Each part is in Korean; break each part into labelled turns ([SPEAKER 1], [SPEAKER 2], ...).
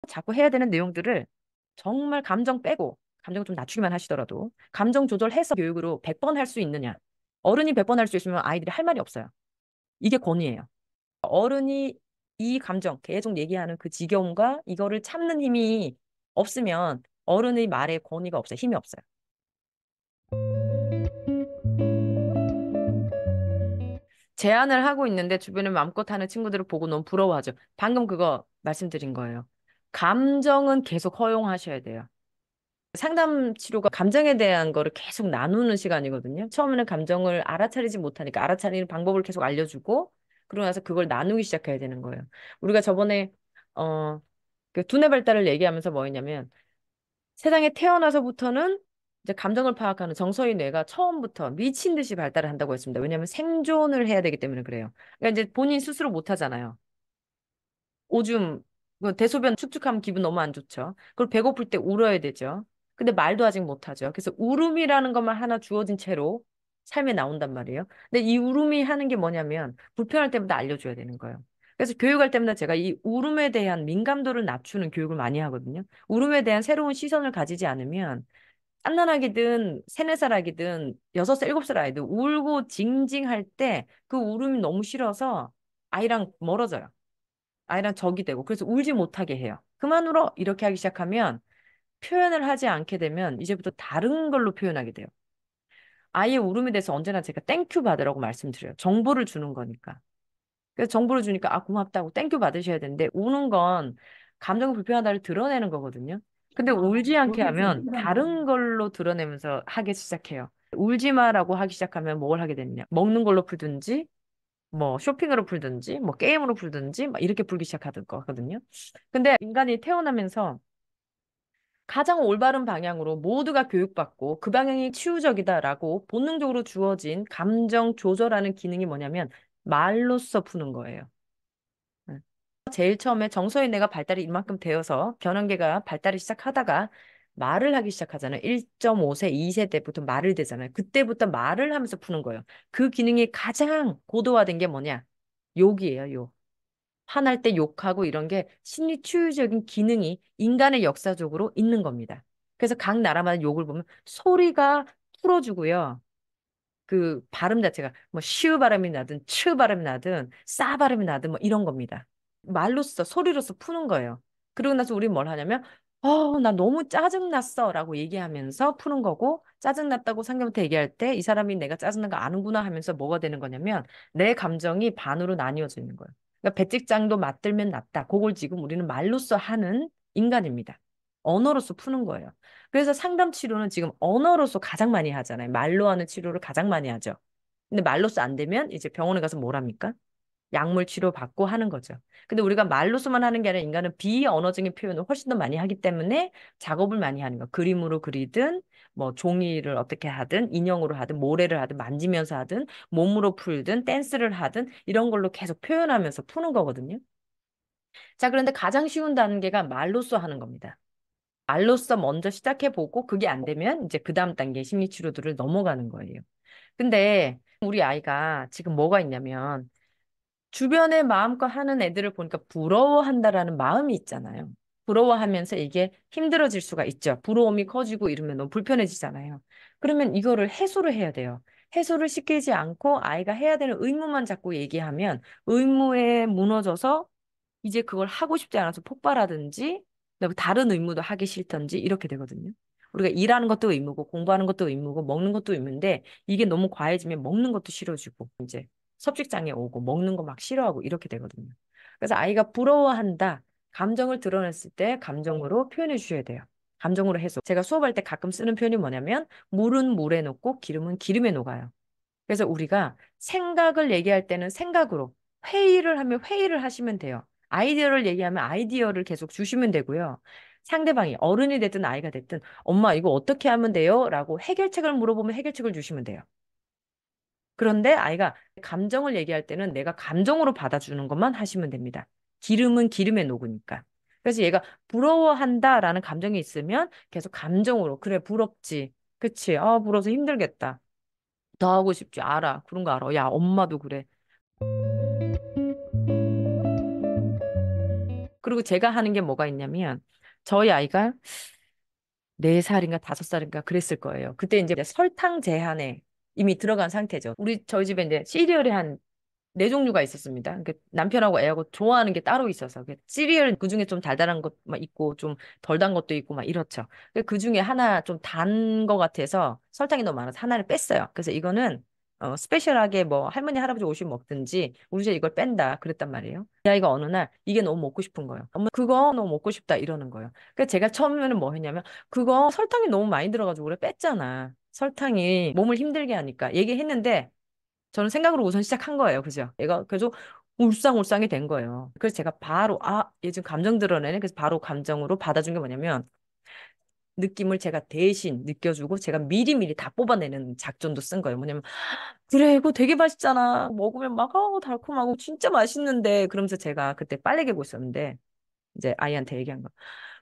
[SPEAKER 1] 자꾸 해야 되는 내용들을 정말 감정 빼고, 감정 좀 낮추기만 하시더라도, 감정 조절해서 교육으로 100번 할 수 있느냐. 어른이 100번 할 수 있으면 아이들이 할 말이 없어요. 이게 권위예요. 어른이 이 감정, 계속 얘기하는 그 지겨움과 이거를 참는 힘이 없으면 어른의 말에 권위가 없어요. 힘이 없어요. 제안을 하고 있는데 주변에 마음껏 하는 친구들을 보고 너무 부러워하죠. 방금 그거 말씀드린 거예요. 감정은 계속 허용하셔야 돼요. 상담 치료가 감정에 대한 거를 계속 나누는 시간이거든요. 처음에는 감정을 알아차리지 못하니까 알아차리는 방법을 계속 알려주고, 그러고 나서 그걸 나누기 시작해야 되는 거예요. 우리가 저번에, 어, 그 두뇌 발달을 얘기하면서 뭐였냐면, 세상에 태어나서부터는 이제 감정을 파악하는 정서의 뇌가 처음부터 미친 듯이 발달을 한다고 했습니다. 왜냐하면 생존을 해야 되기 때문에 그래요. 그러니까 이제 본인 스스로 못 하잖아요. 오줌, 그 대소변 축축하면 기분 너무 안 좋죠. 그리고 배고플 때 울어야 되죠. 근데 말도 아직 못 하죠. 그래서 울음이라는 것만 하나 주어진 채로 삶에 나온단 말이에요. 근데 이 울음이 하는 게 뭐냐면 불편할 때마다 알려줘야 되는 거예요. 그래서 교육할 때마다 제가 이 울음에 대한 민감도를 낮추는 교육을 많이 하거든요. 울음에 대한 새로운 시선을 가지지 않으면 갓난아기든 세네 살 아기든 6살, 7살 아이들 울고 징징할 때 그 울음이 너무 싫어서 아이랑 멀어져요. 아이랑 적이 되고 그래서 울지 못하게 해요. 그만 울어 이렇게 하기 시작하면 표현을 하지 않게 되면 이제부터 다른 걸로 표현하게 돼요. 아이의 울음에 대해서 언제나 제가 땡큐 받으라고 말씀드려요. 정보를 주는 거니까. 그래서 정보를 주니까 아 고맙다고 땡큐 받으셔야 되는데 우는 건 감정 불편하다를 드러내는 거거든요. 근데 울지 않게 하면 다른 걸로 드러내면서 하기 시작해요. 울지 마라고 하기 시작하면 뭘 하게 되느냐. 먹는 걸로 풀든지 뭐 쇼핑으로 풀든지 뭐 게임으로 풀든지 막 이렇게 풀기 시작하는 거거든요. 근데 인간이 태어나면서 가장 올바른 방향으로 모두가 교육받고 그 방향이 치유적이다라고 본능적으로 주어진 감정 조절하는 기능이 뭐냐면 말로써 푸는 거예요. 응. 제일 처음에 정서의 뇌가 발달이 이만큼 되어서 변형계가 발달을 시작하다가 말을 하기 시작하잖아요. 1.5세, 2세 때부터 말을 되잖아요. 그때부터 말을 하면서 푸는 거예요. 그 기능이 가장 고도화된 게 뭐냐? 욕이에요, 욕. 화날 때 욕하고 이런 게 심리 치유적인 기능이 인간의 역사적으로 있는 겁니다. 그래서 각 나라마다 욕을 보면 소리가 풀어주고요. 그 발음 자체가 뭐 시우 발음이 나든 츠 발음이 나든 싸 발음이 나든 뭐 이런 겁니다. 말로써 소리로써 푸는 거예요. 그러고 나서 우리 뭘 하냐면 나 너무 짜증났어 라고 얘기하면서 푸는 거고 짜증났다고 상대한테 얘기할 때 이 사람이 내가 짜증난 거 아는구나 하면서 뭐가 되는 거냐면 내 감정이 반으로 나뉘어져 있는 거예요. 그러니까 배직장도 맞들면 낫다. 그걸 지금 우리는 말로써 하는 인간입니다. 언어로서 푸는 거예요. 그래서 상담 치료는 지금 언어로서 가장 많이 하잖아요. 말로 하는 치료를 가장 많이 하죠. 근데 말로써 안 되면 이제 병원에 가서 뭘 합니까? 약물 치료 받고 하는 거죠. 근데 우리가 말로서만 하는 게 아니라 인간은 비언어적인 표현을 훨씬 더 많이 하기 때문에 작업을 많이 하는 거. 그림으로 그리든 뭐 종이를 어떻게 하든 인형으로 하든 모래를 하든 만지면서 하든 몸으로 풀든 댄스를 하든 이런 걸로 계속 표현하면서 푸는 거거든요. 자, 그런데 가장 쉬운 단계가 말로써 하는 겁니다. 말로써 먼저 시작해보고 그게 안 되면 이제 그 다음 단계 심리치료들을 넘어가는 거예요. 근데 우리 아이가 지금 뭐가 있냐면 주변에 마음껏 하는 애들을 보니까 부러워한다라는 마음이 있잖아요. 부러워하면서 이게 힘들어질 수가 있죠. 부러움이 커지고 이러면 너무 불편해지잖아요. 그러면 이거를 해소를 해야 돼요. 해소를 시키지 않고 아이가 해야 되는 의무만 자꾸 얘기하면 의무에 무너져서 이제 그걸 하고 싶지 않아서 폭발하든지 그다음에 다른 의무도 하기 싫던지 이렇게 되거든요. 우리가 일하는 것도 의무고 공부하는 것도 의무고 먹는 것도 의무인데 이게 너무 과해지면 먹는 것도 싫어지고 이제 섭식장애 오고 먹는 거 막 싫어하고 이렇게 되거든요. 그래서 아이가 부러워한다. 감정을 드러냈을 때 감정으로 표현해 주셔야 돼요. 감정으로 해서 제가 수업할 때 가끔 쓰는 표현이 뭐냐면 물은 물에 녹고 기름은 기름에 녹아요. 그래서 우리가 생각을 얘기할 때는 생각으로, 회의를 하면 회의를 하시면 돼요. 아이디어를 얘기하면 아이디어를 계속 주시면 되고요. 상대방이 어른이 됐든 아이가 됐든 엄마 이거 어떻게 하면 돼요? 라고 해결책을 물어보면 해결책을 주시면 돼요. 그런데 아이가 감정을 얘기할 때는 내가 감정으로 받아주는 것만 하시면 됩니다. 기름은 기름에 녹으니까. 그래서 얘가 부러워한다라는 감정이 있으면 계속 감정으로 그래 부럽지. 그치? 부러워서 힘들겠다. 더 하고 싶지. 알아. 그런 거 알아. 야, 엄마도 그래. 그리고 제가 하는 게 뭐가 있냐면, 저희 아이가 4살인가 5살인가 그랬을 거예요. 그때 이제 설탕 제한에 이미 들어간 상태죠. 저희 집에 이제 시리얼이 한 4종류가 있었습니다. 남편하고 애하고 좋아하는 게 따로 있어서. 시리얼 그중에 좀 달달한 것 막 있고 좀 덜 단 것도 있고 막 이렇죠. 그중에 하나 좀 단 거 같아서 설탕이 너무 많아서 하나를 뺐어요. 그래서 이거는 스페셜하게 뭐 할머니 할아버지 오시면 먹든지 우리 집 이걸 뺀다 그랬단 말이에요. 이 아이가 어느 날 이게 너무 먹고 싶은 거예요. 엄마 그거 너무 먹고 싶다 이러는 거예요. 그래서 제가 처음에는 뭐 했냐면 그거 설탕이 너무 많이 들어가지고 그래 뺐잖아. 설탕이 몸을 힘들게 하니까 얘기했는데 저는 생각으로 우선 시작한 거예요. 그죠? 얘가 계속 울상울상이 된 거예요. 그래서 제가 바로, 얘 지금 감정 드러내네. 그래서 바로 감정으로 받아준 게 뭐냐면, 느낌을 제가 대신 느껴주고, 제가 미리미리 다 뽑아내는 작전도 쓴 거예요. 뭐냐면, 그래, 이거 되게 맛있잖아. 먹으면 막, 달콤하고 진짜 맛있는데. 그러면서 제가 그때 빨래 개고 있었는데, 이제 아이한테 얘기한 거.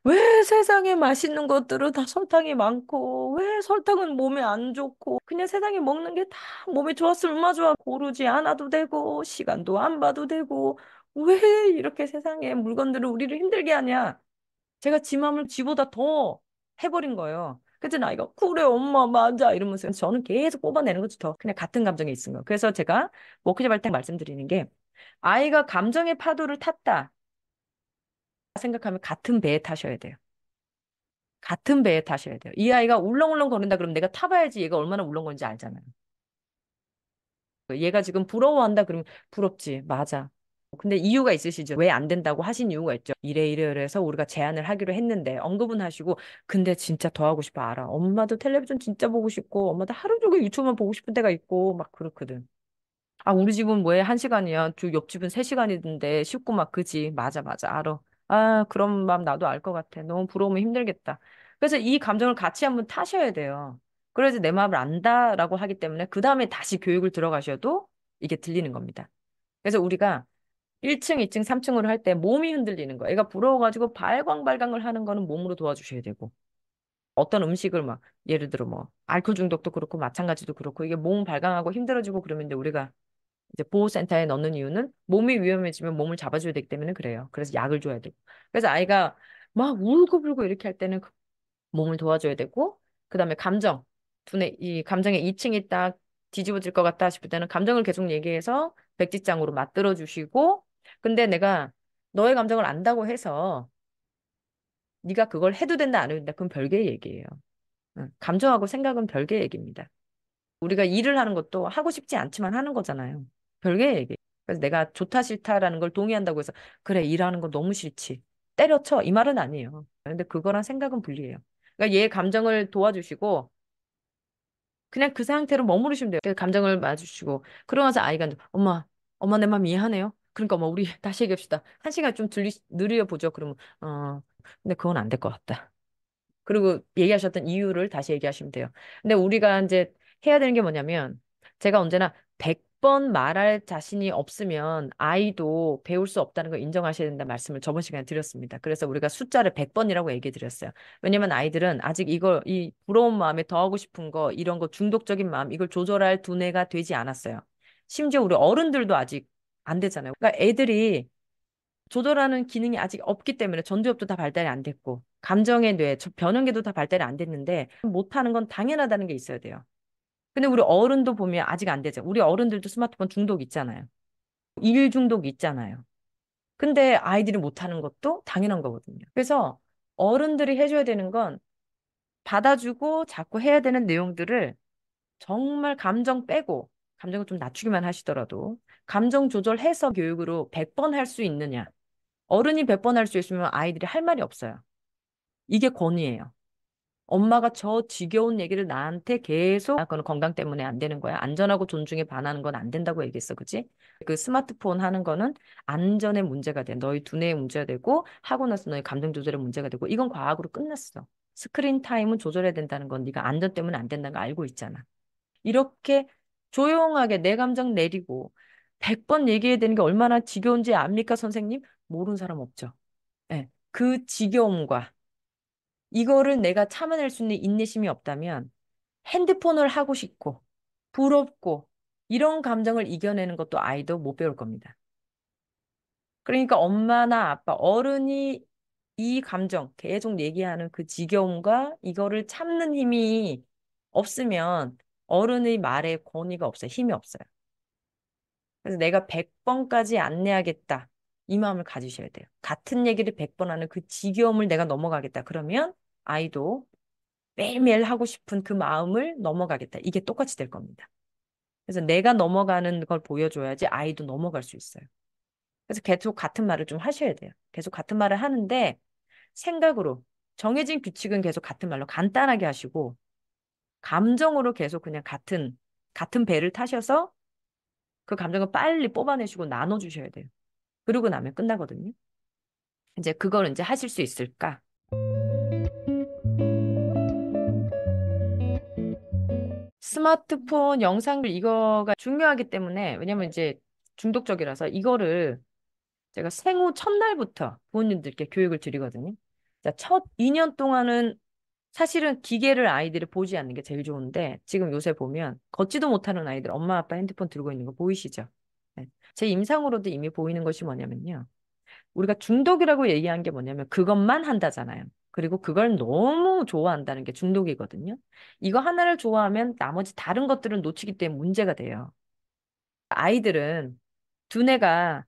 [SPEAKER 1] 왜 세상에 맛있는 것들은 다 설탕이 많고, 왜 설탕은 몸에 안 좋고, 그냥 세상에 먹는 게 다 몸에 좋았으면 얼마나 좋아. 고르지 않아도 되고, 시간도 안 봐도 되고, 왜 이렇게 세상에 물건들을 우리를 힘들게 하냐. 제가 지 맘을 지보다 더 해버린 거예요. 그래서 아이가, 그래, 엄마, 맞아. 이러면서 저는 계속 뽑아내는 거죠. 더 그냥 같은 감정에 있은 거. 그래서 제가 워크숍 할 때 말씀드리는 게, 아이가 감정의 파도를 탔다 생각하면 같은 배에 타셔야 돼요. 같은 배에 타셔야 돼요. 이 아이가 울렁울렁 거린다 그러면 내가 타봐야지 얘가 얼마나 울렁거리는지 알잖아요. 얘가 지금 부러워한다 그러면 부럽지. 맞아. 근데 이유가 있으시죠? 왜 안 된다고 하신 이유가 있죠. 이래서 우리가 제안을 하기로 했는데 언급은 하시고 근데 진짜 더 하고 싶어 알아. 엄마도 텔레비전 진짜 보고 싶고 엄마도 하루 종일 유튜브만 보고 싶은 때가 있고 막 그렇거든. 우리 집은 뭐해? 1시간이야. 저 옆집은 3시간이던데 쉽고 막 그지. 맞아, 맞아. 알아. 그런 마음 나도 알 것 같아. 너무 부러우면 힘들겠다. 그래서 이 감정을 같이 한번 타셔야 돼요. 그래서 내 마음을 안다라고 하기 때문에 그 다음에 다시 교육을 들어가셔도 이게 들리는 겁니다. 그래서 우리가 1층, 2층, 3층으로 할 때 몸이 흔들리는 거. 애가 부러워가지고 발광발광을 하는 거는 몸으로 도와주셔야 되고. 어떤 음식을 막 예를 들어 뭐 알코올 중독도 그렇고 마찬가지도 그렇고 이게 몸 발광하고 힘들어지고 그러면 이제 우리가 이제 보호센터에 넣는 이유는 몸이 위험해지면 몸을 잡아줘야 되기 때문에 그래요. 그래서 약을 줘야 되고. 그래서 아이가 막 울고불고 이렇게 할 때는 그 몸을 도와줘야 되고, 그 다음에 감정. 이 감정의 2층이 딱 뒤집어질 것 같다 싶을 때는 감정을 계속 얘기해서 백지장으로 맞들어 주시고, 근데 내가 너의 감정을 안다고 해서 네가 그걸 해도 된다 안 해도 된다. 그건 별개의 얘기예요. 응. 감정하고 생각은 별개의 얘기입니다. 우리가 일을 하는 것도 하고 싶지 않지만 하는 거잖아요. 별개의 얘기. 그래서 내가 좋다 싫다라는 걸 동의한다고 해서 그래 일하는 거 너무 싫지. 때려쳐 이 말은 아니에요. 근데 그거랑 생각은 분리해요. 그러니까 얘 감정을 도와주시고 그냥 그 상태로 머무르시면 돼요. 그 감정을 마주치고 그러고 나서 아이가 이제, 엄마 내 마음 이해하네요. 그러니까 우리 다시 얘기합시다. 1시간 좀 느려 보죠. 그러면 근데 그건 안 될 것 같다. 그리고 얘기하셨던 이유를 다시 얘기하시면 돼요. 근데 우리가 이제 해야 되는 게 뭐냐면 제가 언제나 100번 말할 자신이 없으면 아이도 배울 수 없다는 걸 인정하셔야 된다는 말씀을 저번 시간에 드렸습니다. 그래서 우리가 숫자를 100번이라고 얘기해 드렸어요. 왜냐면 아이들은 아직 이 부러운 마음에 더 하고 싶은 거, 이런 거 중독적인 마음, 이걸 조절할 두뇌가 되지 않았어요. 심지어 우리 어른들도 아직 안 되잖아요. 그러니까 애들이 조절하는 기능이 아직 없기 때문에 전두엽도 다 발달이 안 됐고 감정의 뇌, 변형계도 다 발달이 안 됐는데 못하는 건 당연하다는 게 있어야 돼요. 근데 우리 어른도 보면 아직 안 되죠. 우리 어른들도 스마트폰 중독 있잖아요. 일 중독 있잖아요. 근데 아이들이 못하는 것도 당연한 거거든요. 그래서 어른들이 해줘야 되는 건 받아주고 자꾸 해야 되는 내용들을 정말 감정 빼고 감정을 좀 낮추기만 하시더라도 감정 조절해서 교육으로 100번 할 수 있느냐. 어른이 100번 할 수 있으면 아이들이 할 말이 없어요. 이게 권위예요. 엄마가 저 지겨운 얘기를 나한테 계속 그건 건강 때문에 안 되는 거야. 안전하고 존중에 반하는 건 안 된다고 얘기했어. 그치? 그 스마트폰 하는 거는 안전의 문제가 돼. 너희 두뇌의 문제가 되고 하고 나서 너희 감정 조절의 문제가 되고 이건 과학으로 끝났어. 스크린 타임은 조절해야 된다는 건 네가 안전 때문에 안 된다는 거 알고 있잖아. 이렇게 조용하게 내 감정 내리고 100번 얘기해야 되는 게 얼마나 지겨운지 압니까, 선생님? 모르는 사람 없죠. 예. 그 지겨움과 이거를 내가 참아낼 수 있는 인내심이 없다면 핸드폰을 하고 싶고 부럽고 이런 감정을 이겨내는 것도 아이도 못 배울 겁니다. 그러니까 엄마나 아빠, 어른이 이 감정 계속 얘기하는 그 지겨움과 이거를 참는 힘이 없으면 어른의 말에 권위가 없어요. 힘이 없어요. 그래서 내가 100번까지 안내하겠다. 이 마음을 가지셔야 돼요. 같은 얘기를 100번 하는 그 지겨움을 내가 넘어가겠다. 그러면 아이도 매일매일 하고 싶은 그 마음을 넘어가겠다. 이게 똑같이 될 겁니다. 그래서 내가 넘어가는 걸 보여줘야지 아이도 넘어갈 수 있어요. 그래서 계속 같은 말을 좀 하셔야 돼요. 계속 같은 말을 하는데 생각으로 정해진 규칙은 계속 같은 말로 간단하게 하시고 감정으로 계속 그냥 같은 배를 타셔서 그 감정을 빨리 뽑아내시고 나눠주셔야 돼요. 그러고 나면 끝나거든요. 이제 그걸 이제 하실 수 있을까? 스마트폰 영상 이거가 중요하기 때문에 왜냐면 이제 중독적이라서 이거를 제가 생후 첫날부터 부모님들께 교육을 드리거든요. 자, 첫 2년 동안은 사실은 기계를 아이들이 보지 않는 게 제일 좋은데 지금 요새 보면 걷지도 못하는 아이들 엄마 아빠 핸드폰 들고 있는 거 보이시죠? 네. 제 임상으로도 이미 보이는 것이 뭐냐면요. 우리가 중독이라고 얘기한 게 뭐냐면 그것만 한다잖아요. 그리고 그걸 너무 좋아한다는 게 중독이거든요. 이거 하나를 좋아하면 나머지 다른 것들은 놓치기 때문에 문제가 돼요. 아이들은 두뇌가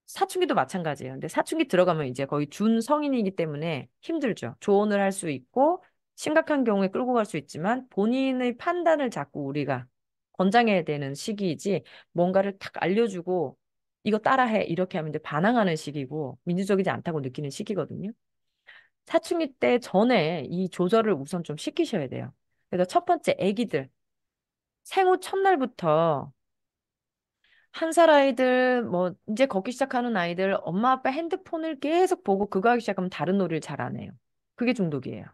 [SPEAKER 1] 사춘기도 마찬가지예요. 근데 사춘기 들어가면 이제 거의 준성인이기 때문에 힘들죠. 조언을 할 수 있고 심각한 경우에 끌고 갈 수 있지만 본인의 판단을 자꾸 우리가 권장해야 되는 시기이지 뭔가를 탁 알려주고 이거 따라해 이렇게 하면 이제 반항하는 시기고 민주적이지 않다고 느끼는 시기거든요. 사춘기 때 전에 이 조절을 우선 좀 시키셔야 돼요. 그래서 첫 번째 아기들 생후 첫날부터 한 살 아이들, 뭐, 이제 걷기 시작하는 아이들, 엄마 아빠 핸드폰을 계속 보고 그거 하기 시작하면 다른 놀이를 잘 안 해요. 그게 중독이에요.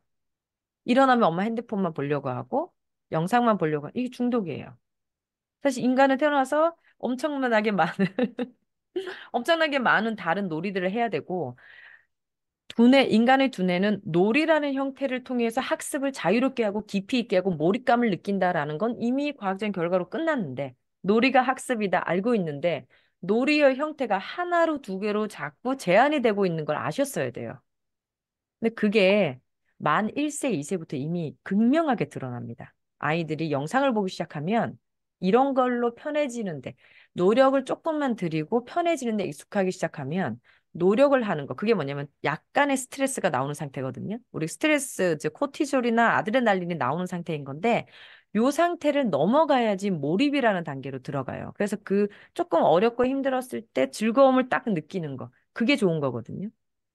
[SPEAKER 1] 일어나면 엄마 핸드폰만 보려고 하고, 영상만 보려고 하고, 이게 중독이에요. 사실 인간은 태어나서 엄청나게 많은, 엄청나게 많은 다른 놀이들을 해야 되고, 인간의 두뇌는 놀이라는 형태를 통해서 학습을 자유롭게 하고 깊이 있게 하고 몰입감을 느낀다라는 건 이미 과학적인 결과로 끝났는데, 놀이가 학습이다 알고 있는데, 놀이의 형태가 하나로 두 개로 자꾸 제한이 되고 있는 걸 아셨어야 돼요. 근데 그게 만 1세, 2세부터 이미 극명하게 드러납니다. 아이들이 영상을 보기 시작하면 이런 걸로 편해지는데, 노력을 조금만 들이고 편해지는데 익숙하기 시작하면 노력을 하는 거, 그게 뭐냐면 약간의 스트레스가 나오는 상태거든요. 우리 스트레스, 즉 코티졸이나 아드레날린이 나오는 상태인 건데, 요 상태를 넘어가야지 몰입이라는 단계로 들어가요. 그래서 그 조금 어렵고 힘들었을 때 즐거움을 딱 느끼는 거, 그게 좋은 거거든요.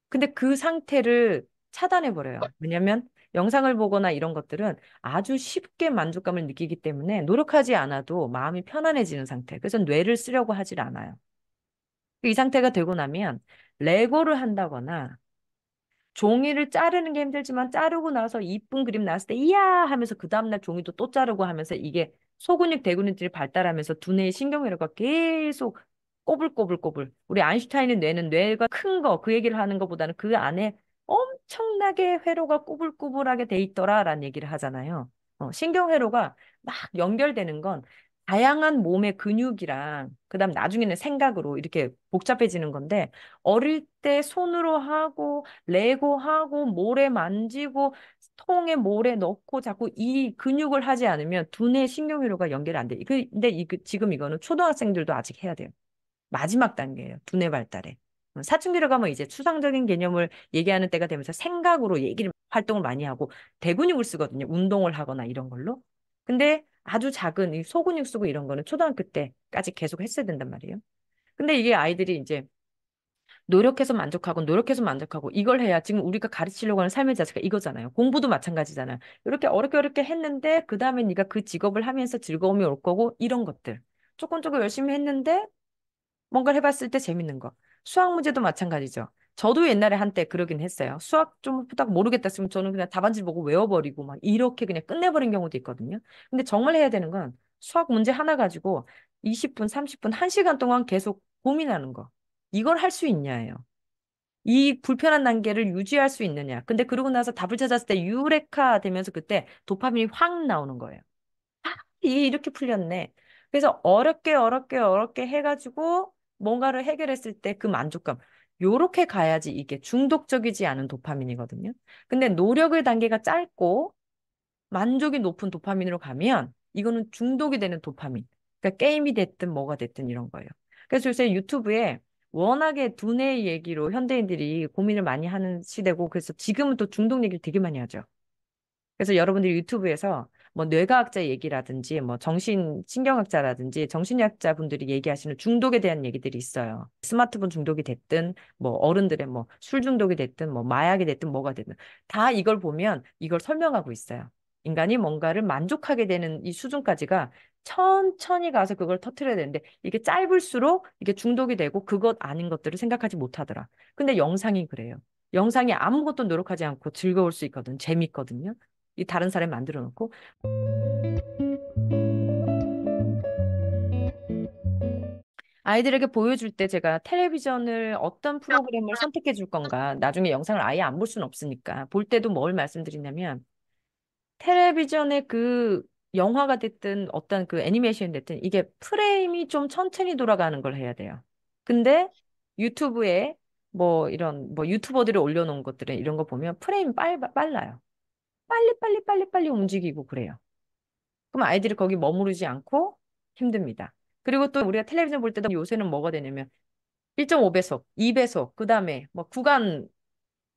[SPEAKER 1] 근데 그 상태를 차단해버려요. 왜냐면 영상을 보거나 이런 것들은 아주 쉽게 만족감을 느끼기 때문에 노력하지 않아도 마음이 편안해지는 상태. 그래서 뇌를 쓰려고 하질 않아요. 이 상태가 되고 나면 레고를 한다거나 종이를 자르는 게 힘들지만 자르고 나서 이쁜 그림 나왔을 때 이야 하면서 그 다음날 종이도 또 자르고 하면서 이게 소근육 대근육들이 발달하면서 두뇌의 신경회로가 계속 꼬불꼬불꼬불. 우리 아인슈타인의 뇌는 뇌가 큰 거, 그 얘기를 하는 것보다는 그 안에 엄청나게 회로가 꼬불꼬불하게 돼 있더라라는 얘기를 하잖아요. 신경회로가 막 연결되는 건 다양한 몸의 근육이랑 그다음 나중에는 생각으로 이렇게 복잡해지는 건데 어릴 때 손으로 하고 레고 하고 모래 만지고 통에 모래 넣고 자꾸 이 근육을 하지 않으면 두뇌 신경회로가 연결이 안 돼. 근데 지금 이거는 초등학생들도 아직 해야 돼요. 마지막 단계예요. 두뇌 발달에. 사춘기로 가면 이제 추상적인 개념을 얘기하는 때가 되면서 생각으로 활동을 많이 하고 대근육을 쓰거든요. 운동을 하거나 이런 걸로. 근데 아주 작은 이 소근육 쓰고 이런 거는 초등학교 때까지 계속 했어야 된단 말이에요. 근데 이게 아이들이 이제 노력해서 만족하고 이걸 해야 지금 우리가 가르치려고 하는 삶의 자체가 이거잖아요. 공부도 마찬가지잖아요. 이렇게 어렵게 어렵게 했는데 그다음에 네가 그 직업을 하면서 즐거움이 올 거고 이런 것들. 조금 조금 열심히 했는데 뭔가를 해봤을 때 재밌는 거. 수학 문제도 마찬가지죠. 저도 옛날에 한때 그러긴 했어요. 수학 좀 딱 모르겠다 했으면 저는 그냥 답안지 보고 외워버리고 막 이렇게 그냥 끝내버린 경우도 있거든요. 근데 정말 해야 되는 건 수학 문제 하나 가지고 20분, 30분, 1시간 동안 계속 고민하는 거. 이걸 할 수 있냐예요. 이 불편한 단계를 유지할 수 있느냐. 근데 그러고 나서 답을 찾았을 때 유레카 되면서 그때 도파민이 확 나오는 거예요. 이게 이렇게 풀렸네. 그래서 어렵게 해가지고 뭔가를 해결했을 때 그 만족감. 요렇게 가야지 이게 중독적이지 않은 도파민이거든요. 근데 노력의 단계가 짧고 만족이 높은 도파민으로 가면 이거는 중독이 되는 도파민. 그러니까 게임이 됐든 뭐가 됐든 이런 거예요. 그래서 요새 유튜브에 워낙에 두뇌 얘기로 현대인들이 고민을 많이 하는 시대고 그래서 지금은 또 중독 얘기를 되게 많이 하죠. 그래서 여러분들이 유튜브에서 뭐 뇌과학자 얘기라든지 뭐 정신신경학자라든지 정신의학자 분들이 얘기하시는 중독에 대한 얘기들이 있어요. 스마트폰 중독이 됐든 뭐 어른들의 뭐 술 중독이 됐든 뭐 마약이 됐든 뭐가 됐든 다 이걸 보면 이걸 설명하고 있어요. 인간이 뭔가를 만족하게 되는 이 수준까지가 천천히 가서 그걸 터트려야 되는데 이게 짧을수록 이게 중독이 되고 그것 아닌 것들을 생각하지 못하더라. 근데 영상이 그래요. 영상이 아무것도 노력하지 않고 즐거울 수 있거든. 재밌거든요. 이 다른 사람이 만들어 놓고 아이들에게 보여줄 때 제가 텔레비전을 어떤 프로그램을 선택해 줄 건가 나중에 영상을 아예 안 볼 수는 없으니까 볼 때도 뭘 말씀드리냐면 텔레비전의 그 영화가 됐든 어떤 그 애니메이션 됐든 이게 프레임이 좀 천천히 돌아가는 걸 해야 돼요. 근데 유튜브에 뭐 이런 뭐 유튜버들이 올려놓은 것들은 이런 거 보면 프레임 빨라요. 빨리 움직이고 그래요. 그럼 아이들이 거기 머무르지 않고 힘듭니다. 그리고 또 우리가 텔레비전 볼 때도 요새는 뭐가 되냐면 1.5배속, 2배속, 그다음에 뭐 구간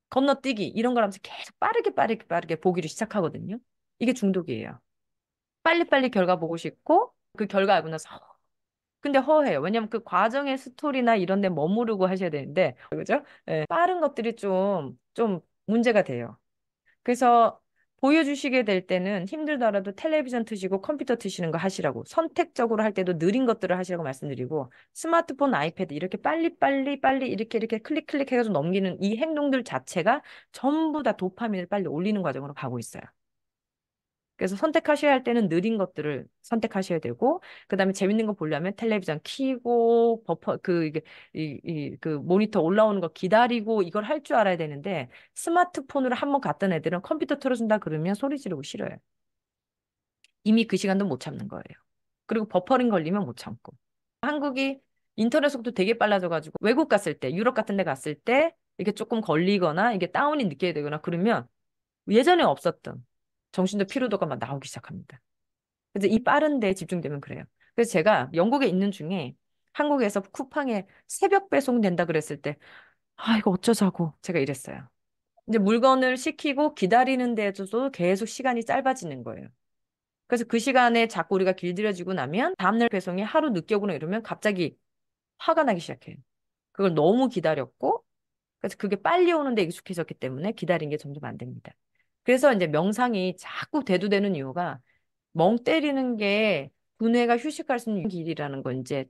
[SPEAKER 1] 건너뛰기 이런 걸 하면서 계속 빠르게 보기를 시작하거든요. 이게 중독이에요. 빨리빨리 결과 보고 싶고 그 결과 알고 나서 근데 허해요. 왜냐면 그 과정의 스토리나 이런 데 머무르고 하셔야 되는데 그죠? 예, 빠른 것들이 좀 문제가 돼요. 그래서 보여주시게 될 때는 힘들더라도 텔레비전 트시고 컴퓨터 트시는 거 하시라고. 선택적으로 할 때도 느린 것들을 하시라고 말씀드리고 스마트폰, 아이패드 이렇게 빨리 이렇게 클릭 해가지고 넘기는 이 행동들 자체가 전부 다 도파민을 빨리 올리는 과정으로 가고 있어요. 그래서 선택하셔야 할 때는 느린 것들을 선택하셔야 되고, 그 다음에 재밌는 거 보려면 텔레비전 키고, 이게, 그 모니터 올라오는 거 기다리고 이걸 할 줄 알아야 되는데, 스마트폰으로 한번 갔던 애들은 컴퓨터 틀어준다 그러면 소리 지르고 싫어요. 이미 그 시간도 못 참는 거예요. 그리고 버퍼링 걸리면 못 참고. 한국이 인터넷 속도 되게 빨라져가지고, 외국 갔을 때, 유럽 같은 데 갔을 때, 이게 조금 걸리거나, 이게 다운이 늦게 되거나 그러면 예전에 없었던 정신도 피로도가 막 나오기 시작합니다. 그래서 이 빠른 데에 집중되면 그래요. 그래서 제가 영국에 있는 중에 한국에서 쿠팡에 새벽 배송 된다 그랬을 때, 아, 이거 어쩌자고 제가 이랬어요. 이제 물건을 시키고 기다리는 데에도 계속 시간이 짧아지는 거예요. 그래서 그 시간에 자꾸 우리가 길들여지고 나면 다음날 배송이 하루 늦게 오거나 이러면 갑자기 화가 나기 시작해요. 그걸 너무 기다렸고, 그래서 그게 빨리 오는데 익숙해졌기 때문에 기다린 게 점점 안 됩니다. 그래서 이제 명상이 자꾸 대두되는 이유가 멍 때리는 게 두뇌가 휴식할 수 있는 길이라는 건 이제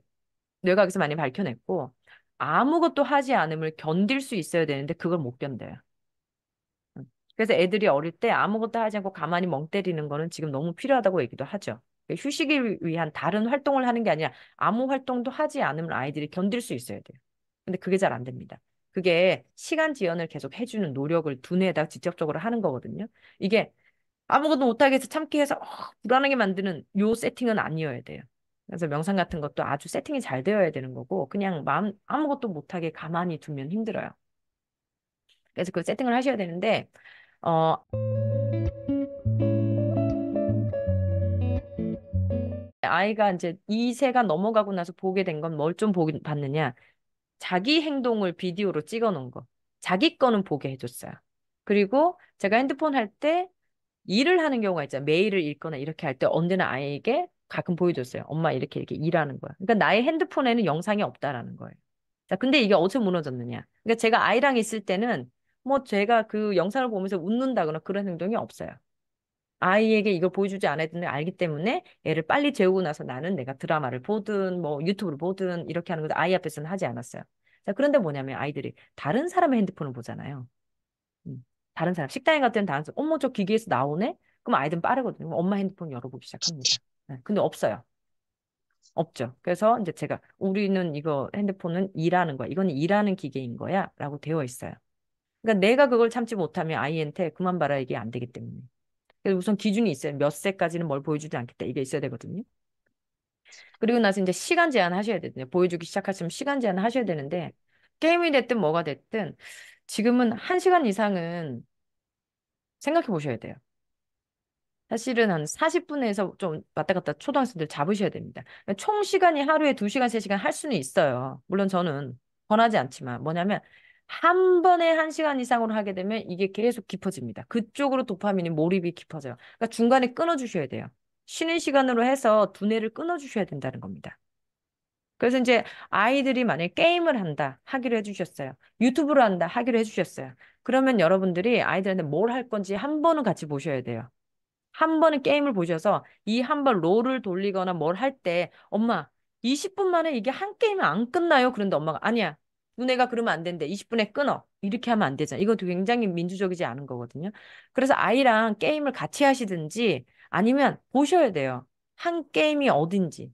[SPEAKER 1] 뇌과학에서 많이 밝혀냈고 아무것도 하지 않음을 견딜 수 있어야 되는데 그걸 못 견뎌요. 그래서 애들이 어릴 때 아무것도 하지 않고 가만히 멍 때리는 거는 지금 너무 필요하다고 얘기도 하죠. 휴식을 위한 다른 활동을 하는 게 아니라 아무 활동도 하지 않으면 아이들이 견딜 수 있어야 돼요. 근데 그게 잘 안 됩니다. 그게 시간 지연을 계속 해주는 노력을 두뇌에다 직접적으로 하는 거거든요. 이게 아무것도 못하게 해서 참게 해서 불안하게 만드는 요 세팅은 아니어야 돼요. 그래서 명상 같은 것도 아주 세팅이 잘 되어야 되는 거고 그냥 마음 아무것도 못하게 가만히 두면 힘들어요. 그래서 그 세팅을 하셔야 되는데 어 아이가 이제 2세가 넘어가고 나서 보게 된 건 뭘 좀 보긴 봤느냐. 자기 행동을 비디오로 찍어 놓은 거. 자기 거는 보게 해줬어요. 그리고 제가 핸드폰 할 때 일을 하는 경우가 있잖아요. 메일을 읽거나 이렇게 할 때 언제나 아이에게 가끔 보여줬어요. 엄마 이렇게 일하는 거야. 그러니까 나의 핸드폰에는 영상이 없다라는 거예요. 자, 근데 이게 어떻게 무너졌느냐. 그러니까 제가 아이랑 있을 때는 뭐 제가 그 영상을 보면서 웃는다거나 그런 행동이 없어요. 아이에게 이걸 보여주지 않아야 되는 걸 알기 때문에 애를 빨리 재우고 나서 나는 내가 드라마를 보든 뭐 유튜브를 보든 이렇게 하는 것도 아이 앞에서는 하지 않았어요. 자, 그런데 뭐냐면 아이들이 다른 사람의 핸드폰을 보잖아요. 다른 사람 식당에 갔을 때는 다른 사람 어머 저 기계에서 나오네? 그럼 아이들은 빠르거든요. 그럼 엄마 핸드폰 열어보기 시작합니다. 네, 근데 없어요. 없죠. 그래서 이제 제가 우리는 이거 핸드폰은 일하는 거야. 이거는 일하는 기계인 거야. 라고 되어 있어요. 그러니까 내가 그걸 참지 못하면 아이한테 그만 봐라 이게 안 되기 때문에. 그래서 우선 기준이 있어요. 몇 세까지는 뭘 보여주지 않겠다. 이게 있어야 되거든요. 그리고 나서 이제 시간 제한 하셔야 되거든요. 보여주기 시작하시면 시간 제한 하셔야 되는데 게임이 됐든 뭐가 됐든 지금은 1시간 이상은 생각해 보셔야 돼요. 사실은 한 40분에서 좀 왔다 갔다 초등학생들 잡으셔야 됩니다. 총 시간이 하루에 2시간, 3시간 할 수는 있어요. 물론 저는 권하지 않지만 뭐냐면 한 번에 1시간 이상으로 하게 되면 이게 계속 깊어집니다. 그쪽으로 도파민이 몰입이 깊어져요. 그러니까 중간에 끊어주셔야 돼요. 쉬는 시간으로 해서 두뇌를 끊어주셔야 된다는 겁니다. 그래서 이제 아이들이 만약에 게임을 한다 하기로 해주셨어요. 유튜브를 한다 하기로 해주셨어요. 그러면 여러분들이 아이들한테 뭘 할 건지 한 번은 같이 보셔야 돼요. 한 번은 게임을 보셔서 이 한 번 롤을 돌리거나 뭘 할 때 엄마 20분 만에 이게 한 게임이 안 끝나요? 그런데 엄마가 아니야. 너네가 그러면 안 된대. 20분에 끊어. 이렇게 하면 안 되잖아. 이거 굉장히 민주적이지 않은 거거든요. 그래서 아이랑 게임을 같이 하시든지 아니면 보셔야 돼요. 한 게임이 어딘지.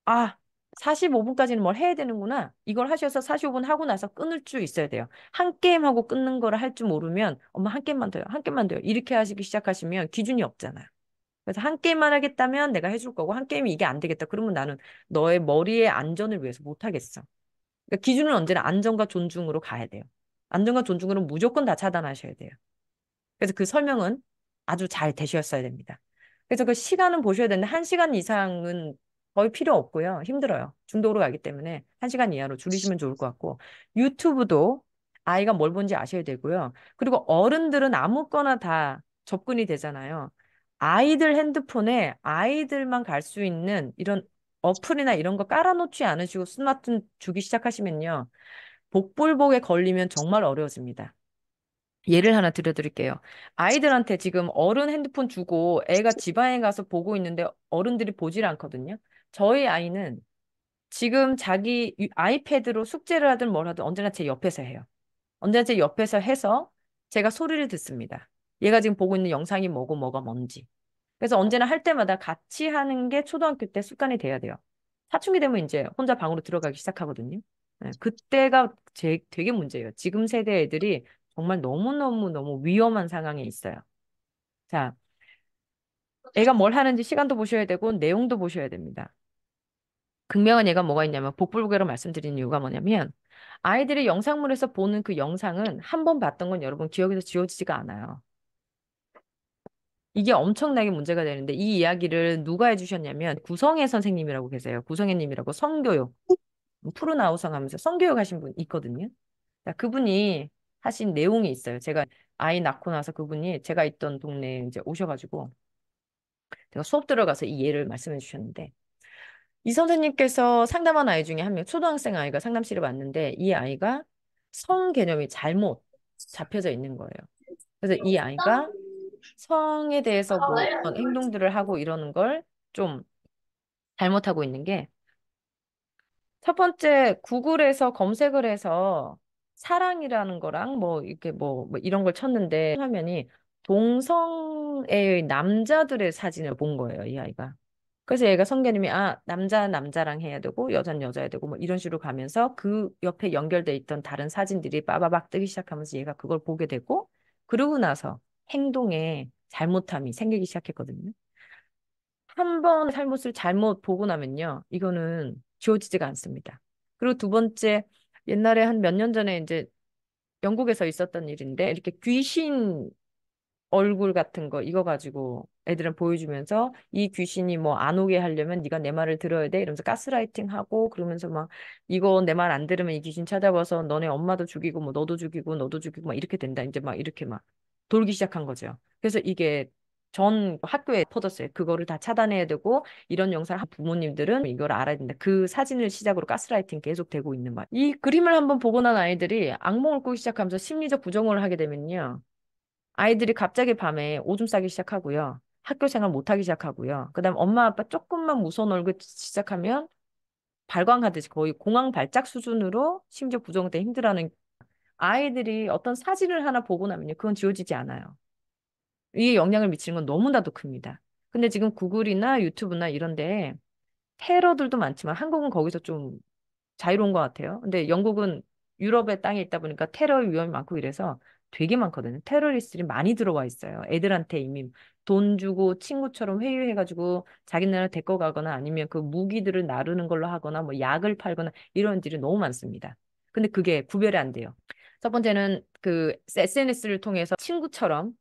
[SPEAKER 1] 아, 45분까지는 뭘 해야 되는구나. 이걸 하셔서 45분 하고 나서 끊을 수 있어야 돼요. 한 게임 하고 끊는 거를 할 줄 모르면 엄마 한 게임만 더요. 한 게임만 더요. 이렇게 하시기 시작하시면 기준이 없잖아요. 그래서 한 게임만 하겠다면 내가 해줄 거고 한 게임이 이게 안 되겠다. 그러면 나는 너의 머리의 안전을 위해서 못 하겠어. 그러니까 기준은 언제나 안전과 존중으로 가야 돼요. 안전과 존중으로 무조건 다 차단하셔야 돼요. 그래서 그 설명은 아주 잘 되셨어야 됩니다. 그래서 그 시간은 보셔야 되는데 1시간 이상은 거의 필요 없고요. 힘들어요. 중독으로 가기 때문에 1시간 이하로 줄이시면 좋을 것 같고 유튜브도 아이가 뭘 본지 아셔야 되고요. 그리고 어른들은 아무거나 다 접근이 되잖아요. 아이들 핸드폰에 아이들만 갈 수 있는 이런 어플이나 이런 거 깔아놓지 않으시고 스마트폰 주기 시작하시면요. 복불복에 걸리면 정말 어려워집니다. 예를 하나 들려드릴게요. 아이들한테 지금 어른 핸드폰 주고 애가 지방에 가서 보고 있는데 어른들이 보질 않거든요. 저희 아이는 지금 자기 아이패드로 숙제를 하든 뭘 하든 언제나 제 옆에서 해요. 언제나 제 옆에서 해서 제가 소리를 듣습니다. 얘가 지금 보고 있는 영상이 뭐고 뭐가 뭔지. 그래서 언제나 할 때마다 같이 하는 게 초등학교 때 습관이 돼야 돼요. 사춘기 되면 이제 혼자 방으로 들어가기 시작하거든요. 네, 그때가 되게 문제예요. 지금 세대 애들이 정말 너무너무너무 위험한 상황에 있어요. 자, 애가 뭘 하는지 시간도 보셔야 되고 내용도 보셔야 됩니다. 극명한 예가 뭐가 있냐면 복불복이라고 말씀드린 이유가 뭐냐면 아이들이 영상물에서 보는 그 영상은 한 번 봤던 건 여러분 기억에서 지워지지가 않아요. 이게 엄청나게 문제가 되는데 이 이야기를 누가 해주셨냐면 구성애 선생님이라고 계세요. 구성애님이라고 성교육, 푸른아우성 하면서 성교육 하신 분 있거든요. 자, 그분이 하신 내용이 있어요. 제가 아이 낳고 나서 그분이 제가 있던 동네에 이제 오셔가지고 제가 수업 들어가서 이 예를 말씀해 주셨는데 이 선생님께서 상담한 아이 중에 한 명, 초등학생 아이가 상담실에 왔는데 이 아이가 성 개념이 잘못 잡혀져 있는 거예요. 그래서 이 아이가 성에 대해서 뭐 어떤 행동들을 하고 이러는 걸 좀 잘못하고 있는 게 첫 번째 구글에서 검색을 해서 사랑이라는 거랑 뭐 이렇게 뭐 이런 걸 쳤는데 화면이 동성애의 남자들의 사진을 본 거예요, 이 아이가. 그래서 얘가 성견님이 아 남자 남자랑 해야 되고 여자는 여자야 되고 뭐 이런 식으로 가면서 그 옆에 연결돼 있던 다른 사진들이 빠바박 뜨기 시작하면서 얘가 그걸 보게 되고 그러고 나서 행동에 잘못함이 생기기 시작했거든요. 한 번 잘못을 잘못 보고 나면요. 이거는 지워지지가 않습니다. 그리고 두 번째, 옛날에 한 몇 년 전에 이제 영국에서 있었던 일인데, 이렇게 귀신 얼굴 같은 거 이거 가지고 애들은 보여주면서 이 귀신이 뭐 안 오게 하려면 네가 내 말을 들어야 돼 이러면서 가스라이팅 하고 그러면서 막 이거 내 말 안 들으면 이 귀신 찾아와서 너네 엄마도 죽이고 뭐 너도 죽이고 너도 죽이고 막 이렇게 된다 이제 막 이렇게 막 돌기 시작한 거죠. 그래서 이게 전 학교에 퍼졌어요. 그거를 다 차단해야 되고 이런 영상을 한 부모님들은 이걸 알아야 된다. 그 사진을 시작으로 가스라이팅 계속 되고 있는 거예요. 이 그림을 한번 보고 난 아이들이 악몽을 꾸기 시작하면서 심리적 부정을 하게 되면요. 아이들이 갑자기 밤에 오줌 싸기 시작하고요. 학교 생활 못하기 시작하고요. 그다음 엄마 아빠 조금만 무서운 얼굴 시작하면 발광하듯이 거의 공황 발작 수준으로 심지어 부정 때 힘들어하는 아이들이 어떤 사진을 하나 보고 나면요. 그건 지워지지 않아요. 이게 영향을 미치는 건 너무나도 큽니다. 근데 지금 구글이나 유튜브나 이런 데 테러들도 많지만 한국은 거기서 좀 자유로운 것 같아요. 근데 영국은 유럽의 땅에 있다 보니까 테러 위험이 많고 이래서 되게 많거든요. 테러리스트들이 많이 들어와 있어요. 애들한테 이미 돈 주고 친구처럼 회유해가지고 자기네를 데리고 가거나 아니면 그 무기들을 나르는 걸로 하거나 뭐 약을 팔거나 이런 일이 너무 많습니다. 근데 그게 구별이 안 돼요. 첫 번째는 그 SNS를 통해서 친구처럼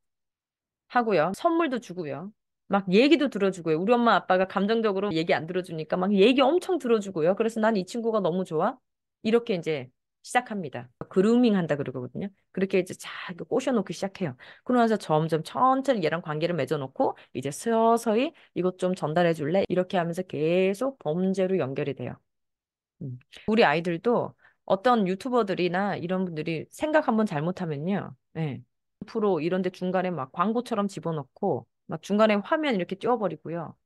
[SPEAKER 1] 하고요. 선물도 주고요. 막 얘기도 들어주고요. 우리 엄마 아빠가 감정적으로 얘기 안 들어주니까 막 얘기 엄청 들어주고요. 그래서 난 이 친구가 너무 좋아. 이렇게 이제 시작합니다. 그루밍 한다 그러거든요. 그렇게 이제 자 꼬셔놓기 시작해요. 그러면서 점점 천천히 얘랑 관계를 맺어놓고 이제 서서히 이것 좀 전달해 줄래? 이렇게 하면서 계속 범죄로 연결이 돼요. 우리 아이들도 어떤 유튜버들이나 이런 분들이 생각 한번 잘못하면요. 네. 프로 이런 데 중간에 막 광고처럼 집어넣고 막 중간에 화면 이렇게 띄워버리고요.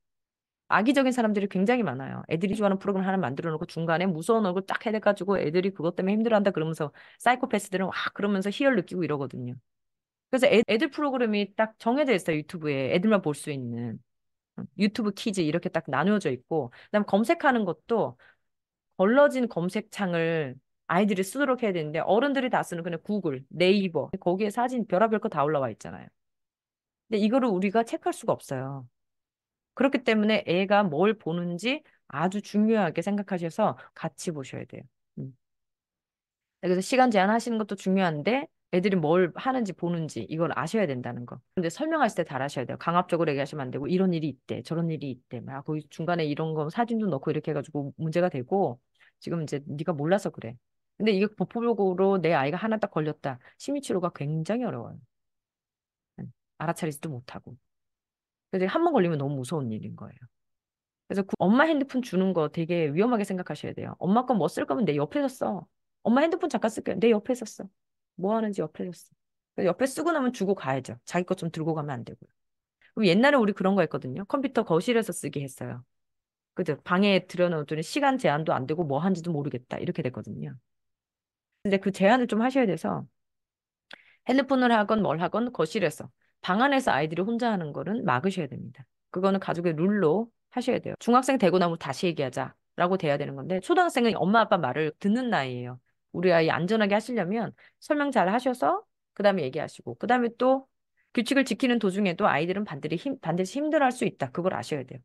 [SPEAKER 1] 악의적인 사람들이 굉장히 많아요. 애들이 좋아하는 프로그램 하나 만들어 놓고 중간에 무서운 얼굴 딱 해가지고 애들이 그것 때문에 힘들어한다 그러면서 사이코패스들은 와 그러면서 희열 느끼고 이러거든요. 그래서 애들 프로그램이 딱 정해져 있어요. 유튜브에 애들만 볼 수 있는 유튜브 키즈 이렇게 딱 나누어져 있고 그다음 검색하는 것도 걸러진 검색창을 아이들이 쓰도록 해야 되는데 어른들이 다 쓰는 그냥 구글, 네이버 거기에 사진 별의별 거 다 올라와 있잖아요. 근데 이거를 우리가 체크할 수가 없어요. 그렇기 때문에 애가 뭘 보는지 아주 중요하게 생각하셔서 같이 보셔야 돼요. 음. 그래서 시간 제한하시는 것도 중요한데 애들이 뭘 하는지 보는지 이걸 아셔야 된다는 거. 근데 설명하실 때 잘 하셔야 돼요. 강압적으로 얘기하시면 안 되고 이런 일이 있대, 저런 일이 있대. 막 거기 중간에 이런 거 사진도 넣고 이렇게 해가지고 문제가 되고 지금 이제 네가 몰라서 그래. 근데 이게 보폭적으로 내 아이가 하나 딱 걸렸다. 심리치료가 굉장히 어려워요. 알아차리지도 못하고. 그래서 한 번 걸리면 너무 무서운 일인 거예요. 그래서 엄마 핸드폰 주는 거 되게 위험하게 생각하셔야 돼요. 엄마 거 뭐 쓸 거면 내 옆에서 써. 엄마 핸드폰 잠깐 쓸게. 내 옆에서 써. 뭐 하는지 옆에서 써. 그래서 옆에 쓰고 나면 주고 가야죠. 자기 것 좀 들고 가면 안 되고요. 그럼 옛날에 우리 그런 거 했거든요. 컴퓨터 거실에서 쓰게 했어요. 그죠? 방에 들여놓더니 시간 제한도 안 되고 뭐 하는지도 모르겠다. 이렇게 됐거든요. 근데 그 제한을 좀 하셔야 돼서 핸드폰을 하건 뭘 하건 거실에서 방 안에서 아이들이 혼자 하는 거는 막으셔야 됩니다. 그거는 가족의 룰로 하셔야 돼요. 중학생 되고 나면 다시 얘기하자라고 돼야 되는 건데 초등학생은 엄마 아빠 말을 듣는 나이예요. 우리 아이 안전하게 하시려면 설명 잘 하셔서 그다음에 얘기하시고 그다음에 또 규칙을 지키는 도중에도 아이들은 반드시 힘들어할 수 있다. 그걸 아셔야 돼요.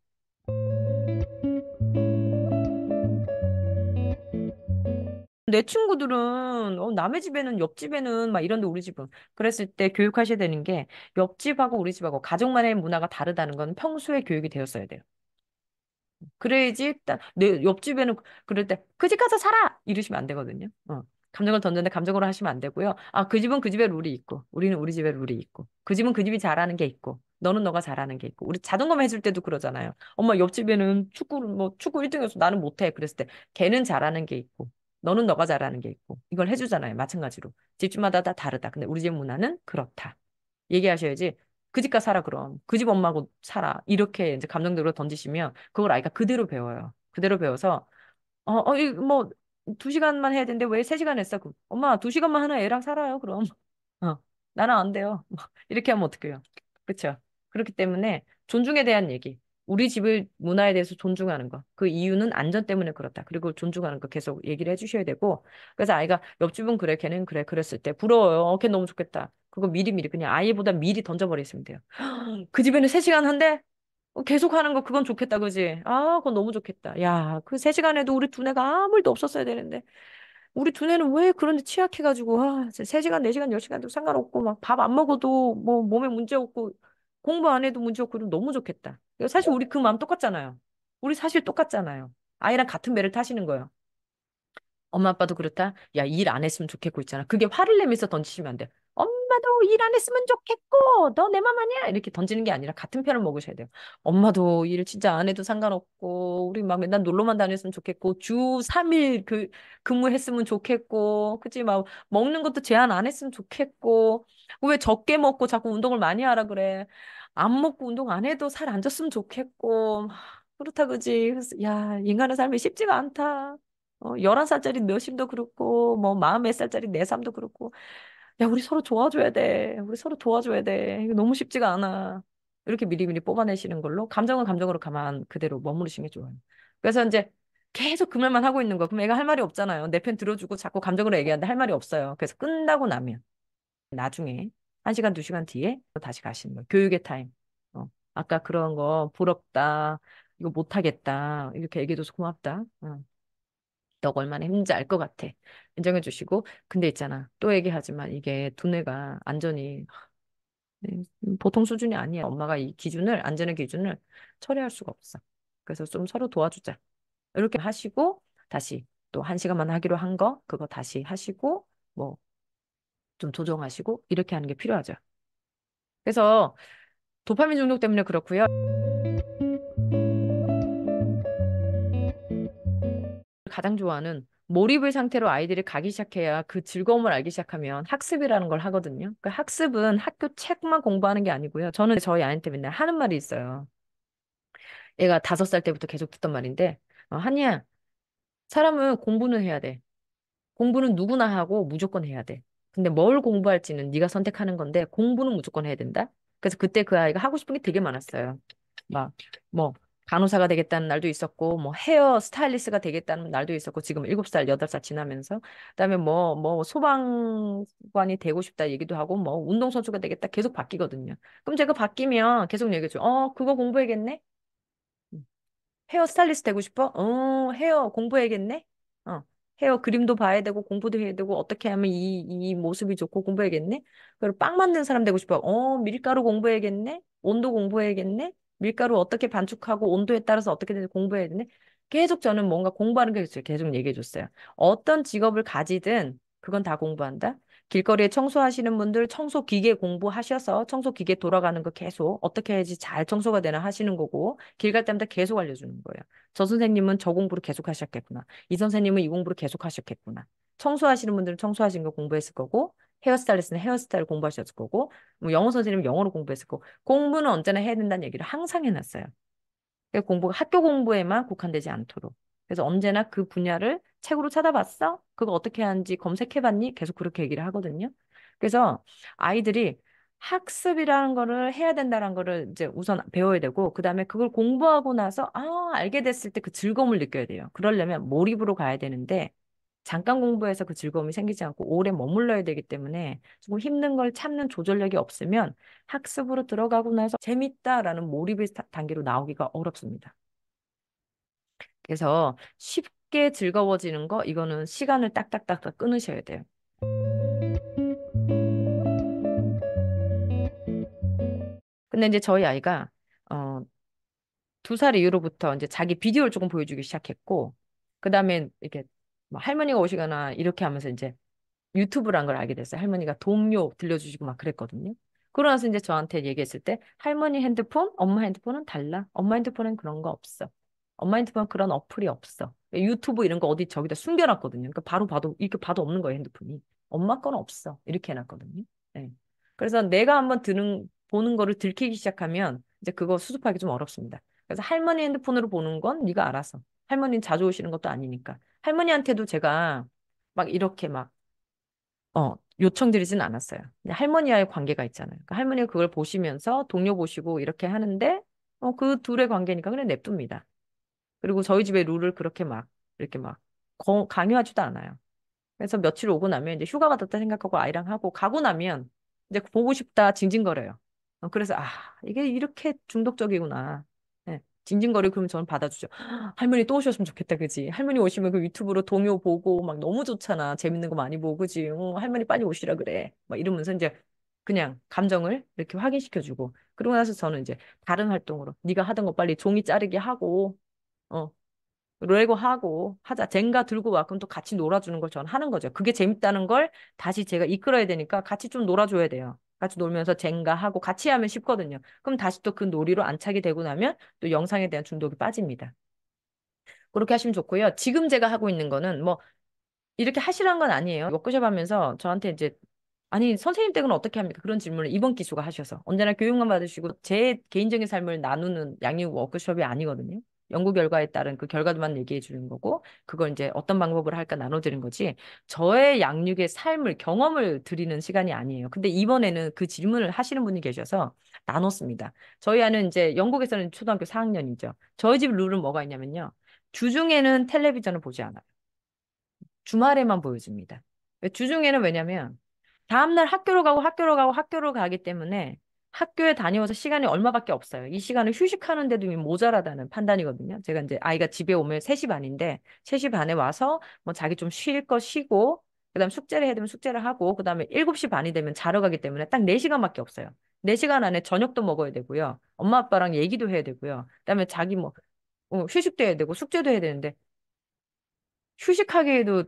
[SPEAKER 1] 내 친구들은 남의 집에는 옆집에는 막 이런데 우리 집은 그랬을 때 교육하셔야 되는 게 옆집하고 우리 집하고 가족만의 문화가 다르다는 건 평소에 교육이 되었어야 돼요. 그래야지 딱 내 옆집에는 그럴 때 그 집 가서 살아 이러시면 안 되거든요. 감정을 던졌는데 감정으로 하시면 안 되고요. 아, 그 집은 그 집의 룰이 있고 우리는 우리 집의 룰이 있고 그 집은 그 집이 잘하는 게 있고 너는 너가 잘하는 게 있고 우리 자존감 해줄 때도 그러잖아요. 엄마 옆집에는 축구를 뭐 축구 1등해서 나는 못해 그랬을 때 걔는 잘하는 게 있고 너는 너가 잘하는 게 있고 이걸 해주잖아요. 마찬가지로 집집마다 다 다르다. 근데 우리 집 문화는 그렇다. 얘기하셔야지. 그 집 가 살아 그럼. 그 집 엄마하고 살아. 이렇게 이제 감정적으로 던지시면 그걸 아이가 그대로 배워요. 그대로 배워서 뭐 2시간만 해야 되는데 왜 3시간 했어? 엄마 2시간만 하는 애랑 살아요. 그럼. 어, 나는 안 돼요. 이렇게 하면 어떡해요? 그렇죠? 그렇기 때문에 존중에 대한 얘기. 우리 집의 문화에 대해서 존중하는 거. 그 이유는 안전 때문에 그렇다. 그리고 존중하는 거 계속 얘기를 해주셔야 되고. 그래서 아이가 옆집은 그래, 걔는 그래, 그랬을 때 부러워요. 걔 너무 좋겠다. 그거 미리미리 그냥 아이보다 미리 던져버리시면 돼요. 그 집에는 3시간 한대? 계속 하는 거 그건 좋겠다, 그지? 아, 그건 너무 좋겠다. 야, 그 3시간에도 우리 두뇌가 아무 일도 없었어야 되는데. 우리 두뇌는 왜 그런데 취약해가지고, 3시간, 4시간, 10시간도 상관없고, 막 밥 안 먹어도 뭐 몸에 문제 없고, 공부 안 해도 문제 없고, 그럼 너무 좋겠다. 사실 우리 그 마음 똑같잖아요. 우리 사실 똑같잖아요. 아이랑 같은 배를 타시는 거예요. 엄마 아빠도 그렇다. 야, 일 안 했으면 좋겠고 있잖아. 그게 화를 내면서 던지시면 안 돼. 엄마도 일 안 했으면 좋겠고, 너 내 맘 아니야? 이렇게 던지는 게 아니라 같은 편을 먹으셔야 돼요. 엄마도 일 진짜 안 해도 상관없고, 우리 막 맨날 놀러만 다녔으면 좋겠고, 주 3일 근무했으면 좋겠고, 그치? 막 먹는 것도 제한 안 했으면 좋겠고, 왜 적게 먹고 자꾸 운동을 많이 하라 그래? 안 먹고 운동 안 해도 살 안 쪘으면 좋겠고, 그렇다 그지? 그래서 야, 인간의 삶이 쉽지가 않다. 11살짜리 너심도 그렇고, 뭐, 40몇 살짜리 내 삶도 그렇고. 야, 우리 서로 도와줘야 돼. 우리 서로 도와줘야 돼. 이거 너무 쉽지가 않아. 이렇게 미리미리 뽑아내시는 걸로, 감정은 감정으로 가만 그대로 머무르시는 게 좋아요. 그래서 이제 계속 그 말만 하고 있는 거. 그럼 애가 할 말이 없잖아요. 내 편 들어주고 자꾸 감정으로 얘기하는데 할 말이 없어요. 그래서 끝나고 나면, 나중에, 1시간, 2시간 뒤에 다시 가시는 거예요. 교육의 타임. 아까 그런 거, 부럽다. 이거 못하겠다. 이렇게 얘기해줘서 고맙다. 너가 얼마나 힘든지 알 것 같아. 인정해 주시고. 근데 있잖아. 또 얘기하지만 이게 두뇌가 안전이 보통 수준이 아니야. 엄마가 이 기준을, 안전의 기준을 처리할 수가 없어. 그래서 좀 서로 도와주자. 이렇게 하시고, 다시 또 한 시간만 하기로 한 거, 그거 다시 하시고, 뭐, 좀 조정하시고, 이렇게 하는 게 필요하죠. 그래서 도파민 중독 때문에 그렇고요. 가장 좋아하는 몰입의 상태로 아이들이 가기 시작해야 그 즐거움을 알기 시작하면 학습이라는 걸 하거든요. 그 학습은 학교 책만 공부하는 게 아니고요. 저는 저희 아이한테 맨날 하는 말이 있어요. 얘가 5살 때부터 계속 듣던 말인데, 한이야, 사람은 공부는 해야 돼. 공부는 누구나 하고 무조건 해야 돼. 근데 뭘 공부할지는 네가 선택하는 건데 공부는 무조건 해야 된다. 그래서 그때 그 아이가 하고 싶은 게 되게 많았어요. 막 뭐 간호사가 되겠다는 날도 있었고 뭐 헤어 스타일리스트가 되겠다는 날도 있었고 지금 7살, 8살 지나면서 그다음에 뭐 소방관이 되고 싶다 얘기도 하고 뭐 운동선수가 되겠다 계속 바뀌거든요. 그럼 제가 바뀌면 계속 얘기해줘. 그거 공부해야겠네. 헤어 스타일리스트 되고 싶어? 헤어 공부해야겠네? 어, 헤어 그림도 봐야 되고 공부도 해야 되고 어떻게 하면 이 모습이 좋고 공부해야겠네? 그리고 빵 만드는 사람 되고 싶어? 밀가루 공부해야겠네? 온도 공부해야겠네? 밀가루 어떻게 반죽하고 온도에 따라서 어떻게 되는지 공부해야 되네? 계속 저는 뭔가 공부하는 게 있어요. 계속 얘기해 줬어요. 어떤 직업을 가지든 그건 다 공부한다. 길거리에 청소하시는 분들 청소 기계 공부하셔서 청소 기계 돌아가는 거 계속 어떻게 해야지 잘 청소가 되나 하시는 거고 길 갈 때마다 계속 알려주는 거예요. 저 선생님은 저 공부를 계속 하셨겠구나. 이 선생님은 이 공부를 계속 하셨겠구나. 청소하시는 분들은 청소하신 거 공부했을 거고 헤어스타일리스트는 헤어스타일 공부하셨을 거고 뭐 영어 선생님은 영어로 공부했을 거고 공부는 언제나 해야 된다는 얘기를 항상 해놨어요. 그러니까 공부가 학교 공부에만 국한되지 않도록. 그래서 언제나 그 분야를 책으로 찾아봤어? 그거 어떻게 하는지 검색해봤니? 계속 그렇게 얘기를 하거든요. 그래서 아이들이 학습이라는 거를 해야 된다는 거를 이제 우선 배워야 되고, 그 다음에 그걸 공부하고 나서, 알게 됐을 때 그 즐거움을 느껴야 돼요. 그러려면 몰입으로 가야 되는데, 잠깐 공부해서 그 즐거움이 생기지 않고 오래 머물러야 되기 때문에 조금 힘든 걸 참는 조절력이 없으면 학습으로 들어가고 나서 재밌다라는 몰입의 단계로 나오기가 어렵습니다. 그래서 쉽게 즐거워지는 거, 이거는 시간을 딱딱딱딱 끊으셔야 돼요. 근데 이제 저희 아이가, 어, 2살 이후로부터 이제 자기 비디오를 조금 보여주기 시작했고, 그 다음에 이렇게 뭐 할머니가 오시거나 이렇게 하면서 이제 유튜브란 걸 알게 됐어요. 할머니가 동요 들려주시고 막 그랬거든요. 그러고 나서 이제 저한테 얘기했을 때 할머니 핸드폰, 엄마 핸드폰은 달라. 엄마 핸드폰은 그런 거 없어. 엄마 핸드폰은 그런 어플이 없어. 유튜브 이런 거 어디 저기다 숨겨놨거든요. 그러니까 바로 봐도 이렇게 봐도 없는 거예요, 핸드폰이. 엄마 건 없어. 이렇게 해놨거든요. 네. 그래서 내가 한번 보는 거를 들키기 시작하면 이제 그거 수습하기 좀 어렵습니다. 그래서 할머니 핸드폰으로 보는 건 네가 알아서. 할머니는 자주 오시는 것도 아니니까. 할머니한테도 제가 막 이렇게 막 요청드리진 않았어요. 근데 할머니와의 관계가 있잖아요. 그러니까 할머니가 그걸 보시면서 동료 보시고 이렇게 하는데, 그 둘의 관계니까 그냥 냅둡니다. 그리고 저희 집의 룰을 그렇게 막, 이렇게 막, 강요하지도 않아요. 그래서 며칠 오고 나면 이제 휴가 받았다 생각하고 아이랑 하고 가고 나면 이제 보고 싶다 징징거려요. 그래서 이게 이렇게 중독적이구나. 네, 징징거리고 그러면 저는 받아주죠. 할머니 또 오셨으면 좋겠다, 그지? 할머니 오시면 그 유튜브로 동요 보고 막 너무 좋잖아. 재밌는 거 많이 보고, 그지? 할머니 빨리 오시라 그래. 막 이러면서 이제 그냥 감정을 이렇게 확인시켜주고 그러고 나서 저는 이제 다른 활동으로 네가 하던 거 빨리 종이 자르기 하고 어 레고 하고 하자. 젠가 들고 와. 그럼 또 같이 놀아주는 걸 저는 하는 거죠. 그게 재밌다는 걸 다시 제가 이끌어야 되니까 같이 좀 놀아줘야 돼요. 같이 놀면서 젠가 하고 같이 하면 쉽거든요. 그럼 다시 또 그 놀이로 안착이 되고 나면 또 영상에 대한 중독이 빠집니다. 그렇게 하시면 좋고요. 지금 제가 하고 있는 거는 뭐 이렇게 하시란 건 아니에요. 워크숍 하면서 저한테 이제 아니 선생님 댁은 어떻게 합니까? 그런 질문을 이번 기수가 하셔서 언제나 교육만 받으시고 제 개인적인 삶을 나누는 양육 워크숍이 아니거든요. 연구 결과에 따른 그 결과만 얘기해 주는 거고 그걸 이제 어떤 방법으로 할까 나눠드린 거지 저의 양육의 삶을 경험을 드리는 시간이 아니에요. 근데 이번에는 그 질문을 하시는 분이 계셔서 나눴습니다. 저희 아는 이제 영국에서는 초등학교 4학년이죠. 저희 집 룰은 뭐가 있냐면요. 주중에는 텔레비전을 보지 않아요. 주말에만 보여줍니다. 주중에는 왜냐면 다음날 학교로 가고 학교로 가고 학교로 가기 때문에 학교에 다녀와서 시간이 얼마밖에 없어요. 이 시간을 휴식하는데도 이미 모자라다는 판단이거든요. 제가 이제 아이가 집에 오면 3시 반인데 3시 반에 와서 뭐 자기 좀 쉴 거 쉬고 그다음 숙제를 해야 되면 숙제를 하고 그다음에 7시 반이 되면 자러 가기 때문에 딱 4시간밖에 없어요. 4시간 안에 저녁도 먹어야 되고요. 엄마 아빠랑 얘기도 해야 되고요. 그다음에 자기 뭐 휴식도 해야 되고 숙제도 해야 되는데 휴식하기에도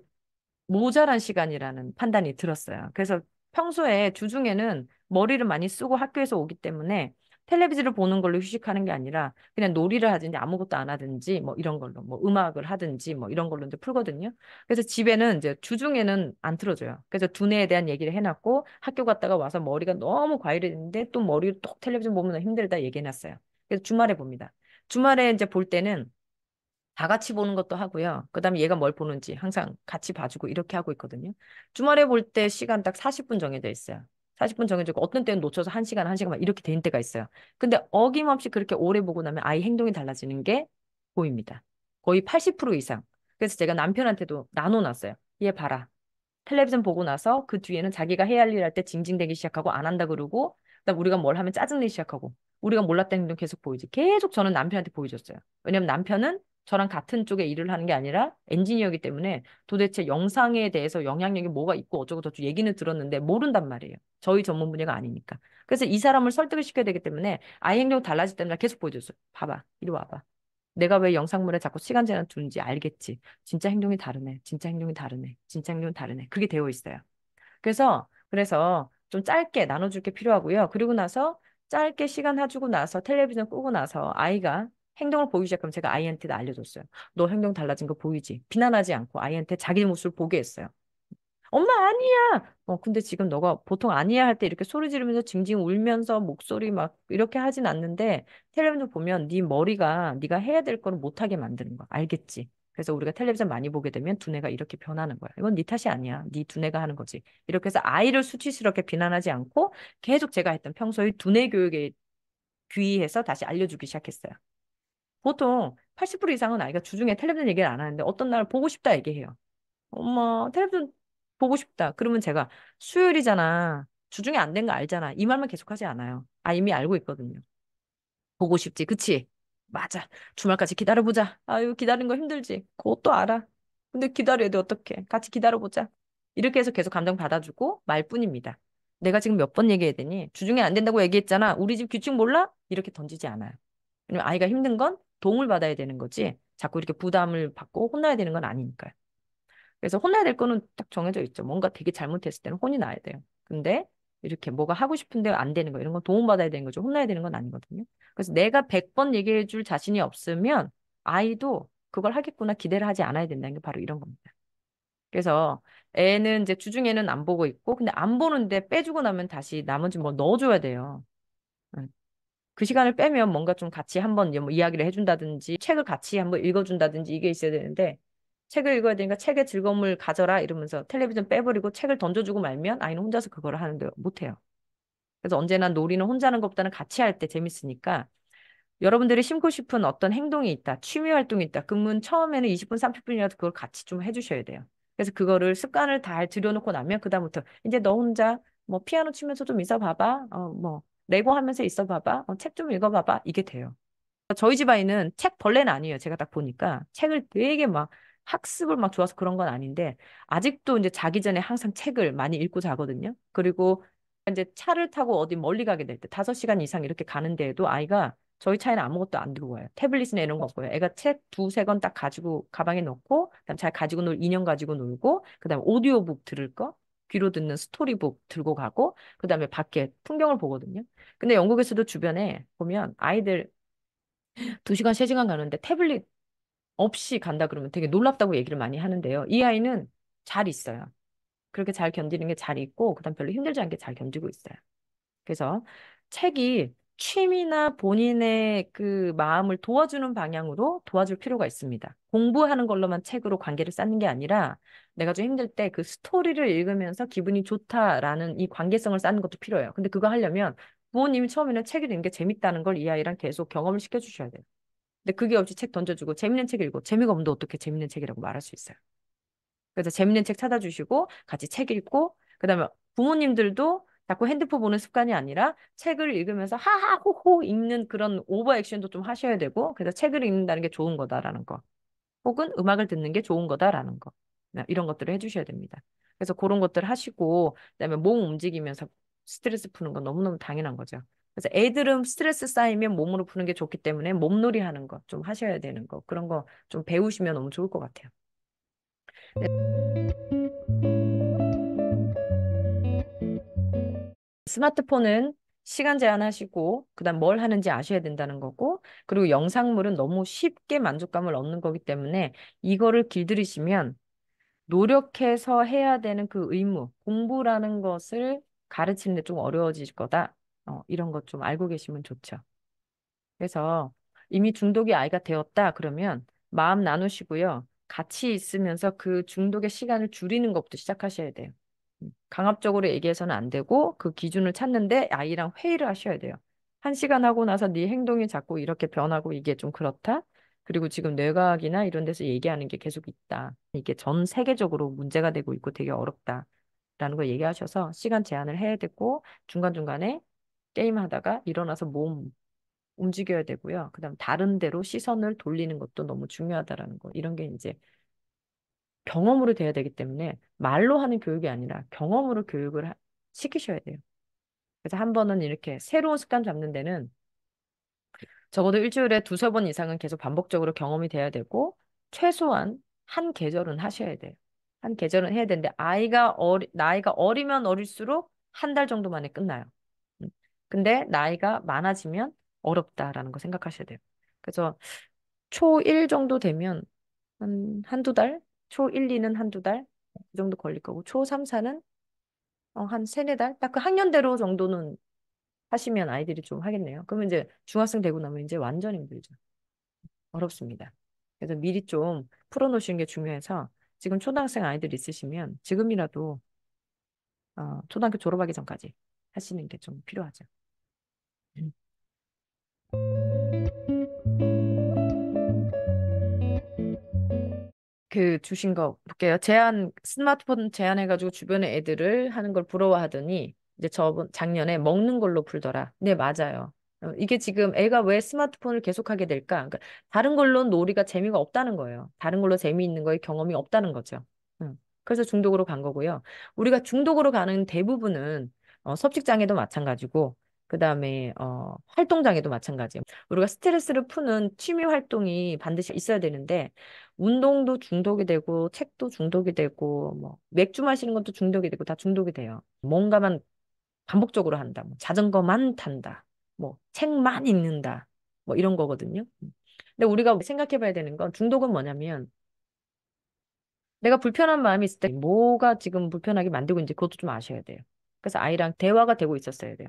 [SPEAKER 1] 모자란 시간이라는 판단이 들었어요. 그래서 평소에 주중에는 머리를 많이 쓰고 학교에서 오기 때문에 텔레비전을 보는 걸로 휴식하는 게 아니라 그냥 놀이를 하든지 아무것도 안 하든지 뭐 이런 걸로 뭐 음악을 하든지 뭐 이런 걸로 이제 풀거든요. 그래서 집에는 이제 주중에는 안 틀어줘요. 그래서 두뇌에 대한 얘기를 해놨고 학교 갔다가 와서 머리가 너무 과열했는데 또 머리를 또 텔레비전 보면 힘들다 얘기해놨어요. 그래서 주말에 봅니다. 주말에 이제 볼 때는 다 같이 보는 것도 하고요. 그다음에 얘가 뭘 보는지 항상 같이 봐주고 이렇게 하고 있거든요. 주말에 볼 때 시간 딱 40분 정해져 있어요. 40분 정해져 있고 어떤 때는 놓쳐서 1시간, 1시간 막 이렇게 된 때가 있어요. 근데 어김없이 그렇게 오래 보고 나면 아이 행동이 달라지는 게 보입니다. 거의 80% 이상. 그래서 제가 남편한테도 나눠놨어요. 얘 봐라. 텔레비전 보고 나서 그 뒤에는 자기가 해야 할 일 할 때 징징대기 시작하고 안 한다 그러고 그다음 우리가 뭘 하면 짜증내기 시작하고 우리가 몰랐다는 행동 계속 보이지. 계속 저는 남편한테 보여줬어요. 왜냐면 남편은 저랑 같은 쪽에 일을 하는 게 아니라 엔지니어이기 때문에 도대체 영상에 대해서 영향력이 뭐가 있고 어쩌고 저쩌고 얘기는 들었는데 모른단 말이에요. 저희 전문 분야가 아니니까. 그래서 이 사람을 설득을 시켜야 되기 때문에 아이 행동 달라질 때마다 계속 보여줬어요. 봐봐. 이리 와봐. 내가 왜 영상물에 자꾸 시간 제한 두는지 알겠지. 진짜 행동이 다르네. 진짜 행동이 다르네. 진짜 행동이 다르네. 그게 되어 있어요. 그래서 좀 짧게 나눠줄 게 필요하고요. 그리고 나서 짧게 시간 해주고 나서 텔레비전 끄고 나서 아이가 행동을 보이기 시작하면 제가 아이한테도 알려줬어요. 너 행동 달라진 거 보이지? 비난하지 않고 아이한테 자기 모습을 보게 했어요. 엄마 아니야. 근데 지금 너가 보통 아니야 할 때 이렇게 소리 지르면서 징징 울면서 목소리 막 이렇게 하진 않는데 텔레비전 보면 네 머리가 네가 해야 될 거를 못하게 만드는 거야. 알겠지? 그래서 우리가 텔레비전 많이 보게 되면 두뇌가 이렇게 변하는 거야. 이건 네 탓이 아니야. 네 두뇌가 하는 거지. 이렇게 해서 아이를 수치스럽게 비난하지 않고 계속 제가 했던 평소의 두뇌 교육에 귀의해서 다시 알려주기 시작했어요. 보통 80% 이상은 아이가 주중에 텔레비전 얘기를 안 하는데 어떤 날 보고 싶다 얘기해요. 엄마, 텔레비전 보고 싶다. 그러면 제가 수요일이잖아. 주중에 안 된 거 알잖아. 이 말만 계속하지 않아요. 아, 이미 알고 있거든요. 보고 싶지. 그치? 맞아. 주말까지 기다려보자. 아유, 기다리는 거 힘들지. 그것도 알아. 근데 기다려야 돼, 어떡해. 같이 기다려보자. 이렇게 해서 계속 감정 받아주고 말뿐입니다. 내가 지금 몇 번 얘기해야 되니? 주중에 안 된다고 얘기했잖아. 우리 집 규칙 몰라? 이렇게 던지지 않아요. 왜냐면 아이가 힘든 건 도움을 받아야 되는 거지. 자꾸 이렇게 부담을 받고 혼나야 되는 건 아니니까요. 그래서 혼나야 될 거는 딱 정해져 있죠. 뭔가 되게 잘못했을 때는 혼이 나야 돼요. 근데 이렇게 뭐가 하고 싶은데 안 되는 거 이런 건 도움받아야 되는 거죠. 혼나야 되는 건 아니거든요. 그래서 내가 100번 얘기해 줄 자신이 없으면 아이도 그걸 하겠구나 기대를 하지 않아야 된다는 게 바로 이런 겁니다. 그래서 애는 이제 주중에는 안 보고 있고 근데 안 보는데 빼주고 나면 다시 나머지 뭐 넣어줘야 돼요. 응. 그 시간을 빼면 뭔가 좀 같이 한번 뭐 이야기를 해준다든지 책을 같이 한번 읽어준다든지 이게 있어야 되는데 책을 읽어야 되니까 책의 즐거움을 가져라 이러면서 텔레비전 빼버리고 책을 던져주고 말면 아이는 혼자서 그거를 하는데 못해요. 그래서 언제나 놀이는 혼자 하는 것보다는 같이 할 때 재밌으니까 여러분들이 심고 싶은 어떤 행동이 있다, 취미 활동이 있다. 그러면 처음에는 20분, 30분이라도 그걸 같이 좀 해주셔야 돼요. 그래서 그거를 습관을 다 들여놓고 나면 그다음부터 이제 너 혼자 뭐 피아노 치면서 좀 있어 봐봐. 뭐 레고 하면서 있어 봐봐. 책 좀 읽어 봐봐. 이게 돼요. 저희 집 아이는 책 벌레는 아니에요. 제가 딱 보니까 책을 되게 막 학습을 막 좋아서 그런 건 아닌데 아직도 이제 자기 전에 항상 책을 많이 읽고 자거든요. 그리고 이제 차를 타고 어디 멀리 가게 될 때 5시간 이상 이렇게 가는데에도 아이가 저희 차에는 아무것도 안 들고 와요. 태블릿이나 이런 거 없고요. 애가 책 두세 권 딱 가지고 가방에 넣고 그다음 잘 가지고 놀 인형 가지고 놀고 그다음 오디오북 들을 거 귀로 듣는 스토리북 들고 가고 그다음에 밖에 풍경을 보거든요. 근데 영국에서도 주변에 보면 아이들 2시간, 3시간 가는데 태블릿 없이 간다 그러면 되게 놀랍다고 얘기를 많이 하는데요. 이 아이는 잘 있어요. 그렇게 잘 견디는 게 잘 있고, 그다음 별로 힘들지 않게 잘 견디고 있어요. 그래서 책이 취미나 본인의 그 마음을 도와주는 방향으로 도와줄 필요가 있습니다. 공부하는 걸로만 책으로 관계를 쌓는 게 아니라 내가 좀 힘들 때 그 스토리를 읽으면서 기분이 좋다라는 이 관계성을 쌓는 것도 필요해요. 근데 그거 하려면 부모님이 처음에는 책을 읽는 게 재밌다는 걸 이 아이랑 계속 경험을 시켜주셔야 돼요. 근데 그게 없이 책 던져주고 재밌는 책 읽고 재미가 없는데 어떻게 재밌는 책이라고 말할 수 있어요. 그래서 재밌는 책 찾아주시고 같이 책 읽고 그다음에 부모님들도 자꾸 핸드폰 보는 습관이 아니라 책을 읽으면서 하하호호 읽는 그런 오버 액션도 좀 하셔야 되고, 그래서 책을 읽는다는 게 좋은 거다라는 거. 혹은 음악을 듣는 게 좋은 거다라는 거. 이런 것들을 해주셔야 됩니다. 그래서 그런 것들 하시고, 그다음에 몸 움직이면서 스트레스 푸는 건 너무너무 당연한 거죠. 그래서 애들은 스트레스 쌓이면 몸으로 푸는 게 좋기 때문에 몸놀이 하는 거 좀 하셔야 되는 거. 그런 거 좀 배우시면 너무 좋을 것 같아요. 스마트폰은 시간 제한하시고, 그다음 뭘 하는지 아셔야 된다는 거고, 그리고 영상물은 너무 쉽게 만족감을 얻는 거기 때문에 이거를 길들이시면 노력해서 해야 되는 그 의무, 공부라는 것을 가르치는데 좀 어려워질 거다. 이런 것 좀 알고 계시면 좋죠. 그래서 이미 중독이 아이가 되었다 그러면 마음 나누시고요. 같이 있으면서 그 중독의 시간을 줄이는 것부터 시작하셔야 돼요. 강압적으로 얘기해서는 안 되고 그 기준을 찾는데 아이랑 회의를 하셔야 돼요. 1시간 하고 나서 네 행동이 자꾸 이렇게 변하고 이게 좀 그렇다. 그리고 지금 뇌과학이나 이런 데서 얘기하는 게 계속 있다. 이게 전 세계적으로 문제가 되고 있고 되게 어렵다. 라는 걸 얘기하셔서 시간 제한을 해야 되고 중간중간에 게임하다가 일어나서 몸 움직여야 되고요. 그다음 다른 데로 시선을 돌리는 것도 너무 중요하다라는 거. 이런 게 이제 경험으로 돼야 되기 때문에 말로 하는 교육이 아니라 경험으로 교육을 시키셔야 돼요. 그래서 한 번은 이렇게 새로운 습관 잡는 데는 적어도 일주일에 두세 번 이상은 계속 반복적으로 경험이 돼야 되고 최소한 한 계절은 하셔야 돼요. 한 계절은 해야 되는데 나이가 어리면 어릴수록 한 달 정도 만에 끝나요. 음. 근데 나이가 많아지면 어렵다라는 거 생각하셔야 돼요. 그래서 초1 정도 되면 한두 달? 초1, 2는 한두 달? 그 정도 걸릴 거고, 초3, 4는 한 세네 달? 딱 그 학년대로 정도는 하시면 아이들이 좀 하겠네요. 그러면 이제 중학생 되고 나면 이제 완전 힘들죠. 어렵습니다. 그래서 미리 좀 풀어놓으시는 게 중요해서 지금 초등학생 아이들 있으시면 지금이라도 초등학교 졸업하기 전까지 하시는 게 좀 필요하죠. 음. 그 주신 거 볼게요. 스마트폰 제한해가지고 주변에 애들을 하는 걸 부러워하더니 이제 저번 작년에 먹는 걸로 풀더라. 네, 맞아요. 이게 지금 애가 왜 스마트폰을 계속하게 될까? 그러니까 다른 걸로 놀이가 재미가 없다는 거예요. 다른 걸로 재미있는 거에 경험이 없다는 거죠. 그래서 중독으로 간 거고요. 우리가 중독으로 가는 대부분은 섭식 장애도 마찬가지고 그다음에 활동 장애도 마찬가지예요. 우리가 스트레스를 푸는 취미 활동이 반드시 있어야 되는데 운동도 중독이 되고 책도 중독이 되고 뭐 맥주 마시는 것도 중독이 되고 다 중독이 돼요. 뭔가만 반복적으로 한다. 뭐 자전거만 탄다. 뭐 책만 읽는다. 뭐 이런 거거든요. 근데 우리가 생각해 봐야 되는 건 중독은 뭐냐면 내가 불편한 마음이 있을 때 뭐가 지금 불편하게 만들고 있는지 그것도 좀 아셔야 돼요. 그래서 아이랑 대화가 되고 있었어야 돼요.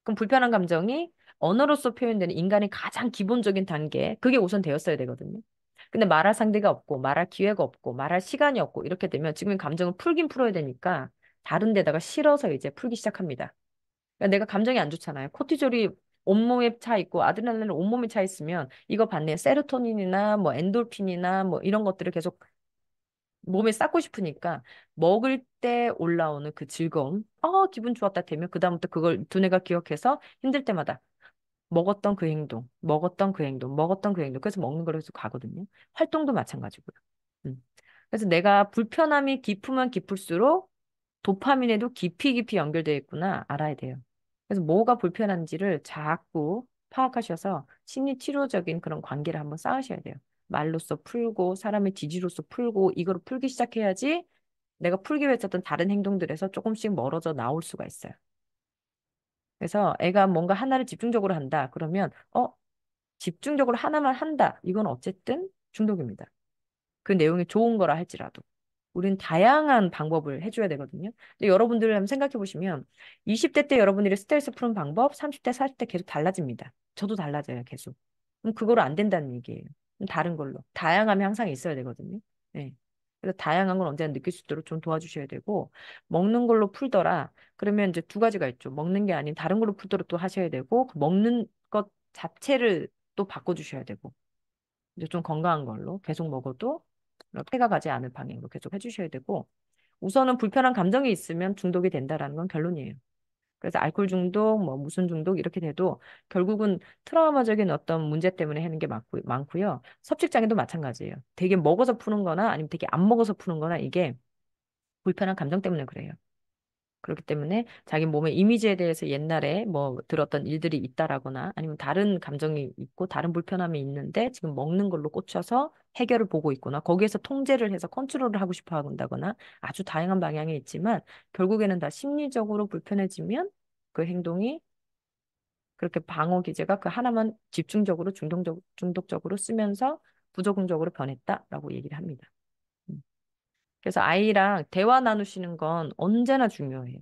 [SPEAKER 1] 그럼 불편한 감정이 언어로서 표현되는 인간의 가장 기본적인 단계, 그게 우선 되었어야 되거든요. 근데 말할 상대가 없고, 말할 기회가 없고, 말할 시간이 없고, 이렇게 되면 지금 감정을 풀긴 풀어야 되니까 다른 데다가 실어서 이제 풀기 시작합니다. 그러니까 내가 감정이 안 좋잖아요. 코티졸이 온몸에 차 있고 아드레날린 온몸에 차 있으면 이거 반대에 세로토닌이나 뭐 엔돌핀이나 뭐 이런 것들을 계속 몸에 쌓고 싶으니까 먹을 때 올라오는 그 즐거움, 기분 좋았다 되면 그다음부터 그걸 두뇌가 기억해서 힘들 때마다 먹었던 그 행동, 먹었던 그 행동, 먹었던 그 행동. 그래서 먹는 거로 계속 가거든요. 활동도 마찬가지고요. 음. 그래서 내가 불편함이 깊으면 깊을수록 도파민에도 깊이 연결되어 있구나 알아야 돼요. 그래서 뭐가 불편한지를 자꾸 파악하셔서 심리 치료적인 그런 관계를 한번 쌓으셔야 돼요. 말로써 풀고 사람의 지지로서 풀고 이거를 풀기 시작해야지 내가 풀기 위해 했었던 다른 행동들에서 조금씩 멀어져 나올 수가 있어요. 그래서 애가 뭔가 하나를 집중적으로 한다. 그러면 집중적으로 하나만 한다. 이건 어쨌든 중독입니다. 그 내용이 좋은 거라 할지라도. 우린 다양한 방법을 해줘야 되거든요. 근데 여러분들 한번 생각해 보시면 20대 때 여러분들이 스트레스 푸는 방법 30대, 40대 계속 달라집니다. 저도 달라져요, 계속. 그럼 그거로 안 된다는 얘기예요. 그럼 다른 걸로. 다양함이 항상 있어야 되거든요. 네. 그래서 다양한 걸 언제나 느낄 수 있도록 좀 도와주셔야 되고 먹는 걸로 풀더라. 그러면 이제 두 가지가 있죠. 먹는 게 아닌 다른 걸로 풀도록 또 하셔야 되고 그 먹는 것 자체를 또 바꿔주셔야 되고 이제 좀 건강한 걸로 계속 먹어도 폐가 가지 않을 방향으로 계속 해주셔야 되고 우선은 불편한 감정이 있으면 중독이 된다라는 건 결론이에요. 그래서 알코올 중독, 뭐 무슨 중독 이렇게 돼도 결국은 트라우마적인 어떤 문제 때문에 하는 게 많고요. 섭식장애도 마찬가지예요. 되게 먹어서 푸는 거나 아니면 되게 안 먹어서 푸는 거나 이게 불편한 감정 때문에 그래요. 그렇기 때문에 자기 몸의 이미지에 대해서 옛날에 뭐 들었던 일들이 있다라거나 아니면 다른 감정이 있고 다른 불편함이 있는데 지금 먹는 걸로 꽂혀서 해결을 보고 있거나 거기에서 통제를 해서 컨트롤을 하고 싶어 한다거나 아주 다양한 방향이 있지만 결국에는 다 심리적으로 불편해지면 그 행동이 그렇게 방어 기제가 그 하나만 집중적으로 중독적으로 쓰면서 부적응적으로 변했다라고 얘기를 합니다. 음. 그래서 아이랑 대화 나누시는 건 언제나 중요해요.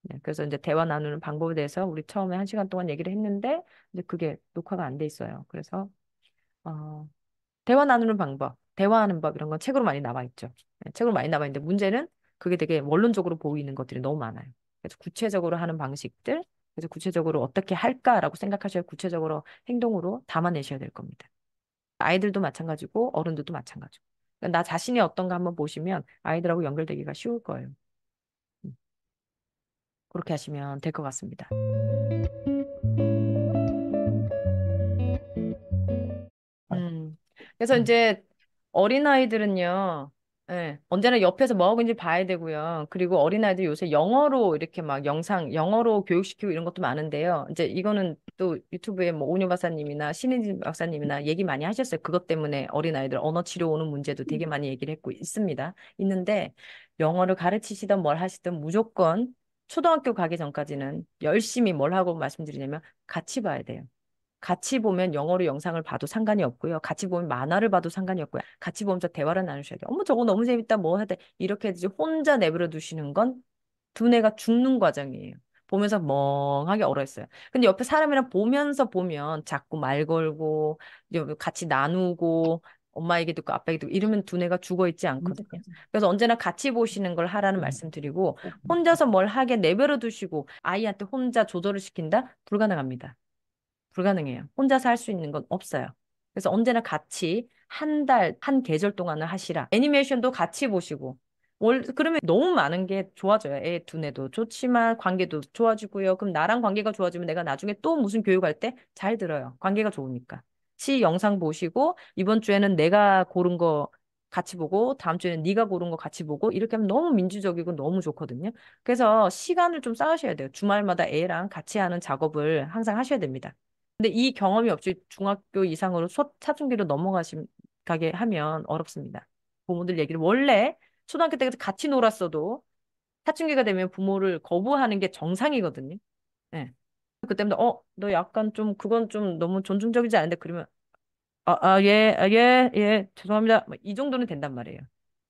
[SPEAKER 1] 네, 그래서 이제 대화 나누는 방법에 대해서 우리 처음에 1시간 동안 얘기를 했는데 이제 그게 녹화가 안 돼 있어요. 그래서 어, 대화 나누는 방법, 대화하는 법 이런 건 책으로 많이 나와 있죠. 네, 책으로 많이 나와 있는데 문제는 그게 되게 원론적으로 보이는 것들이 너무 많아요. 그래서 구체적으로 하는 방식들, 그래서 구체적으로 어떻게 할까라고 생각하셔야 구체적으로 행동으로 담아내셔야 될 겁니다. 아이들도 마찬가지고 어른들도 마찬가지고. 그러니까 나 자신이 어떤가 한번 보시면 아이들하고 연결되기가 쉬울 거예요. 음, 그렇게 하시면 될 것 같습니다.
[SPEAKER 2] 아,
[SPEAKER 1] 그래서 이제 어린아이들은요, 예, 언제나 옆에서 뭐 하고 있는지 봐야 되고요. 그리고 어린아이들 요새 영어로 이렇게 막 영어로 교육시키고 이런 것도 많은데요. 이제 이거는 또 유튜브에 뭐 오뉴 박사님이나 신인진 박사님이나 얘기 많이 하셨어요. 그것 때문에 어린아이들 언어 치료 오는 문제도 되게 많이 얘기를 했고 있습니다. 있는데 영어를 가르치시든 뭘 하시든 무조건 초등학교 가기 전까지는 열심히 뭘 하고 말씀드리냐면 같이 봐야 돼요. 같이 보면 영어로 영상을 봐도 상관이 없고요. 같이 보면 만화를 봐도 상관이 없고요. 같이 보면서 대화를 나누셔야 돼요. 어머, 저거 너무 재밌다. 뭐 하대. 이렇게 이제 혼자 내버려 두시는 건 두뇌가 죽는 과정이에요. 보면서 멍하게 얼어있어요. 근데 옆에 사람이랑 보면서 보면 자꾸 말 걸고 이제 같이 나누고 엄마 얘기 듣고 아빠 얘기 듣고 이러면 두뇌가 죽어 있지 않거든요. 그래서 언제나 같이 보시는 걸 하라는 말씀드리고 혼자서 뭘 하게 내버려 두시고 아이한테 혼자 조절을 시킨다? 불가능합니다. 불가능해요. 혼자서 할 수 있는 건 없어요. 그래서 언제나 같이 한 달, 한 계절 동안을 하시라. 애니메이션도 같이 보시고. 그러면 너무 많은 게 좋아져요. 애 두뇌도 좋지만 관계도 좋아지고요. 그럼 나랑 관계가 좋아지면 내가 나중에 또 무슨 교육할 때 잘 들어요. 관계가 좋으니까. 영상 보시고 이번 주에는 내가 고른 거 같이 보고 다음 주에는 네가 고른 거 같이 보고 이렇게 하면 너무 민주적이고 너무 좋거든요. 그래서 시간을 좀 쌓으셔야 돼요. 주말마다 애랑 같이 하는 작업을 항상 하셔야 됩니다. 근데 이 경험이 없이 중학교 이상으로 사춘기로 가게 하면 어렵습니다. 부모들 얘기를 원래 초등학교 때까지 같이 놀았어도 사춘기가 되면 부모를 거부하는 게 정상이거든요. 네. 그때마다 너 약간 좀 그건 좀 너무 존중적이지 않은데 그러면 예, 예, 죄송합니다. 뭐이 정도는 된단 말이에요.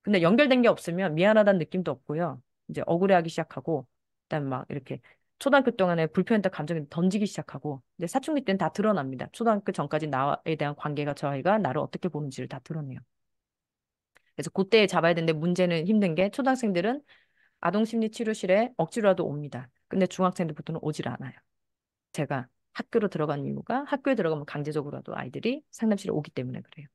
[SPEAKER 1] 근데 연결된 게 없으면 미안하다는 느낌도 없고요. 이제 억울해하기 시작하고, 그다음에 막 이렇게 초등학교 동안에 불편했던 감정이 던지기 시작하고, 근데 사춘기 때는 다 드러납니다. 초등학교 전까지 나에 대한 관계가 저희가 나를 어떻게 보는지를 다 드러내요. 그래서 그때 잡아야 되는데 문제는 힘든 게 초등학생들은 아동심리치료실에 억지로라도 옵니다. 근데 중학생들부터는 오질 않아요. 제가 학교로 들어간 이유가 학교에 들어가면 강제적으로라도 아이들이 상담실에 오기 때문에 그래요.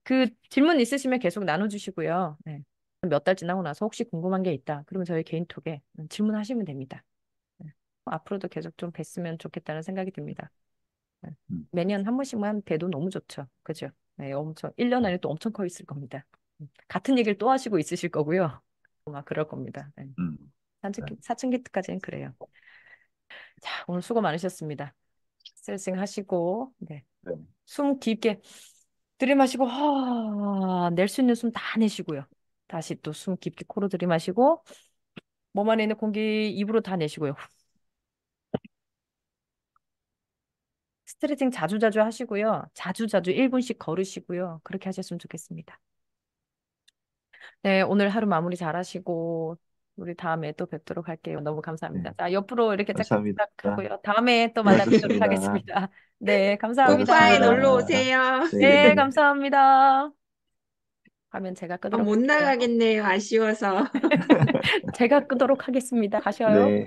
[SPEAKER 1] 그 질문 있으시면 계속 나눠주시고요. 네. 몇 달 지나고 나서 혹시 궁금한 게 있다. 그러면 저희 개인톡에 질문하시면 됩니다. 네. 앞으로도 계속 좀 뵀으면 좋겠다는 생각이 듭니다. 네.
[SPEAKER 2] 음,
[SPEAKER 1] 매년 한 번씩만 뵈도 너무 좋죠. 그죠? 네, 엄청, 1년 안에 또 엄청 커 있을 겁니다. 같은 얘기를 또 하시고 있으실 거고요. 막 그럴 겁니다. 네.
[SPEAKER 2] 네,
[SPEAKER 1] 사춘기까지는 그래요. 자, 오늘 수고 많으셨습니다. 스트레칭 하시고, 네.
[SPEAKER 2] 네.
[SPEAKER 1] 숨 깊게 들이마시고 낼 수 있는 숨 다 내쉬고요. 다시 또 숨 깊게 코로 들이마시고 몸 안에 있는 공기 입으로 다 내쉬고요. 스트레칭 자주자주 하시고요. 자주자주 1분씩 걸으시고요. 그렇게 하셨으면 좋겠습니다. 네, 오늘 하루 마무리 잘 하시고 우리 다음에 또 뵙도록 할게요. 너무
[SPEAKER 2] 네.
[SPEAKER 1] 감사합니다. 자, 옆으로 이렇게
[SPEAKER 2] 감사합니다.
[SPEAKER 1] 짝짝짝 하고요. 다음에 또 만나뵙도록
[SPEAKER 2] 수고하셨습니다.
[SPEAKER 1] 하겠습니다. 네,
[SPEAKER 3] 오빠에
[SPEAKER 1] 감사합니다.
[SPEAKER 3] 놀러
[SPEAKER 2] 수고하셨습니다.
[SPEAKER 3] 오세요.
[SPEAKER 1] 네,
[SPEAKER 2] 네.
[SPEAKER 1] 감사합니다. 화면 제가 끄도록
[SPEAKER 3] 못
[SPEAKER 1] 할게요.
[SPEAKER 3] 나가겠네요. 아쉬워서.
[SPEAKER 1] 제가 끄도록 하겠습니다. 가셔요.
[SPEAKER 2] 네.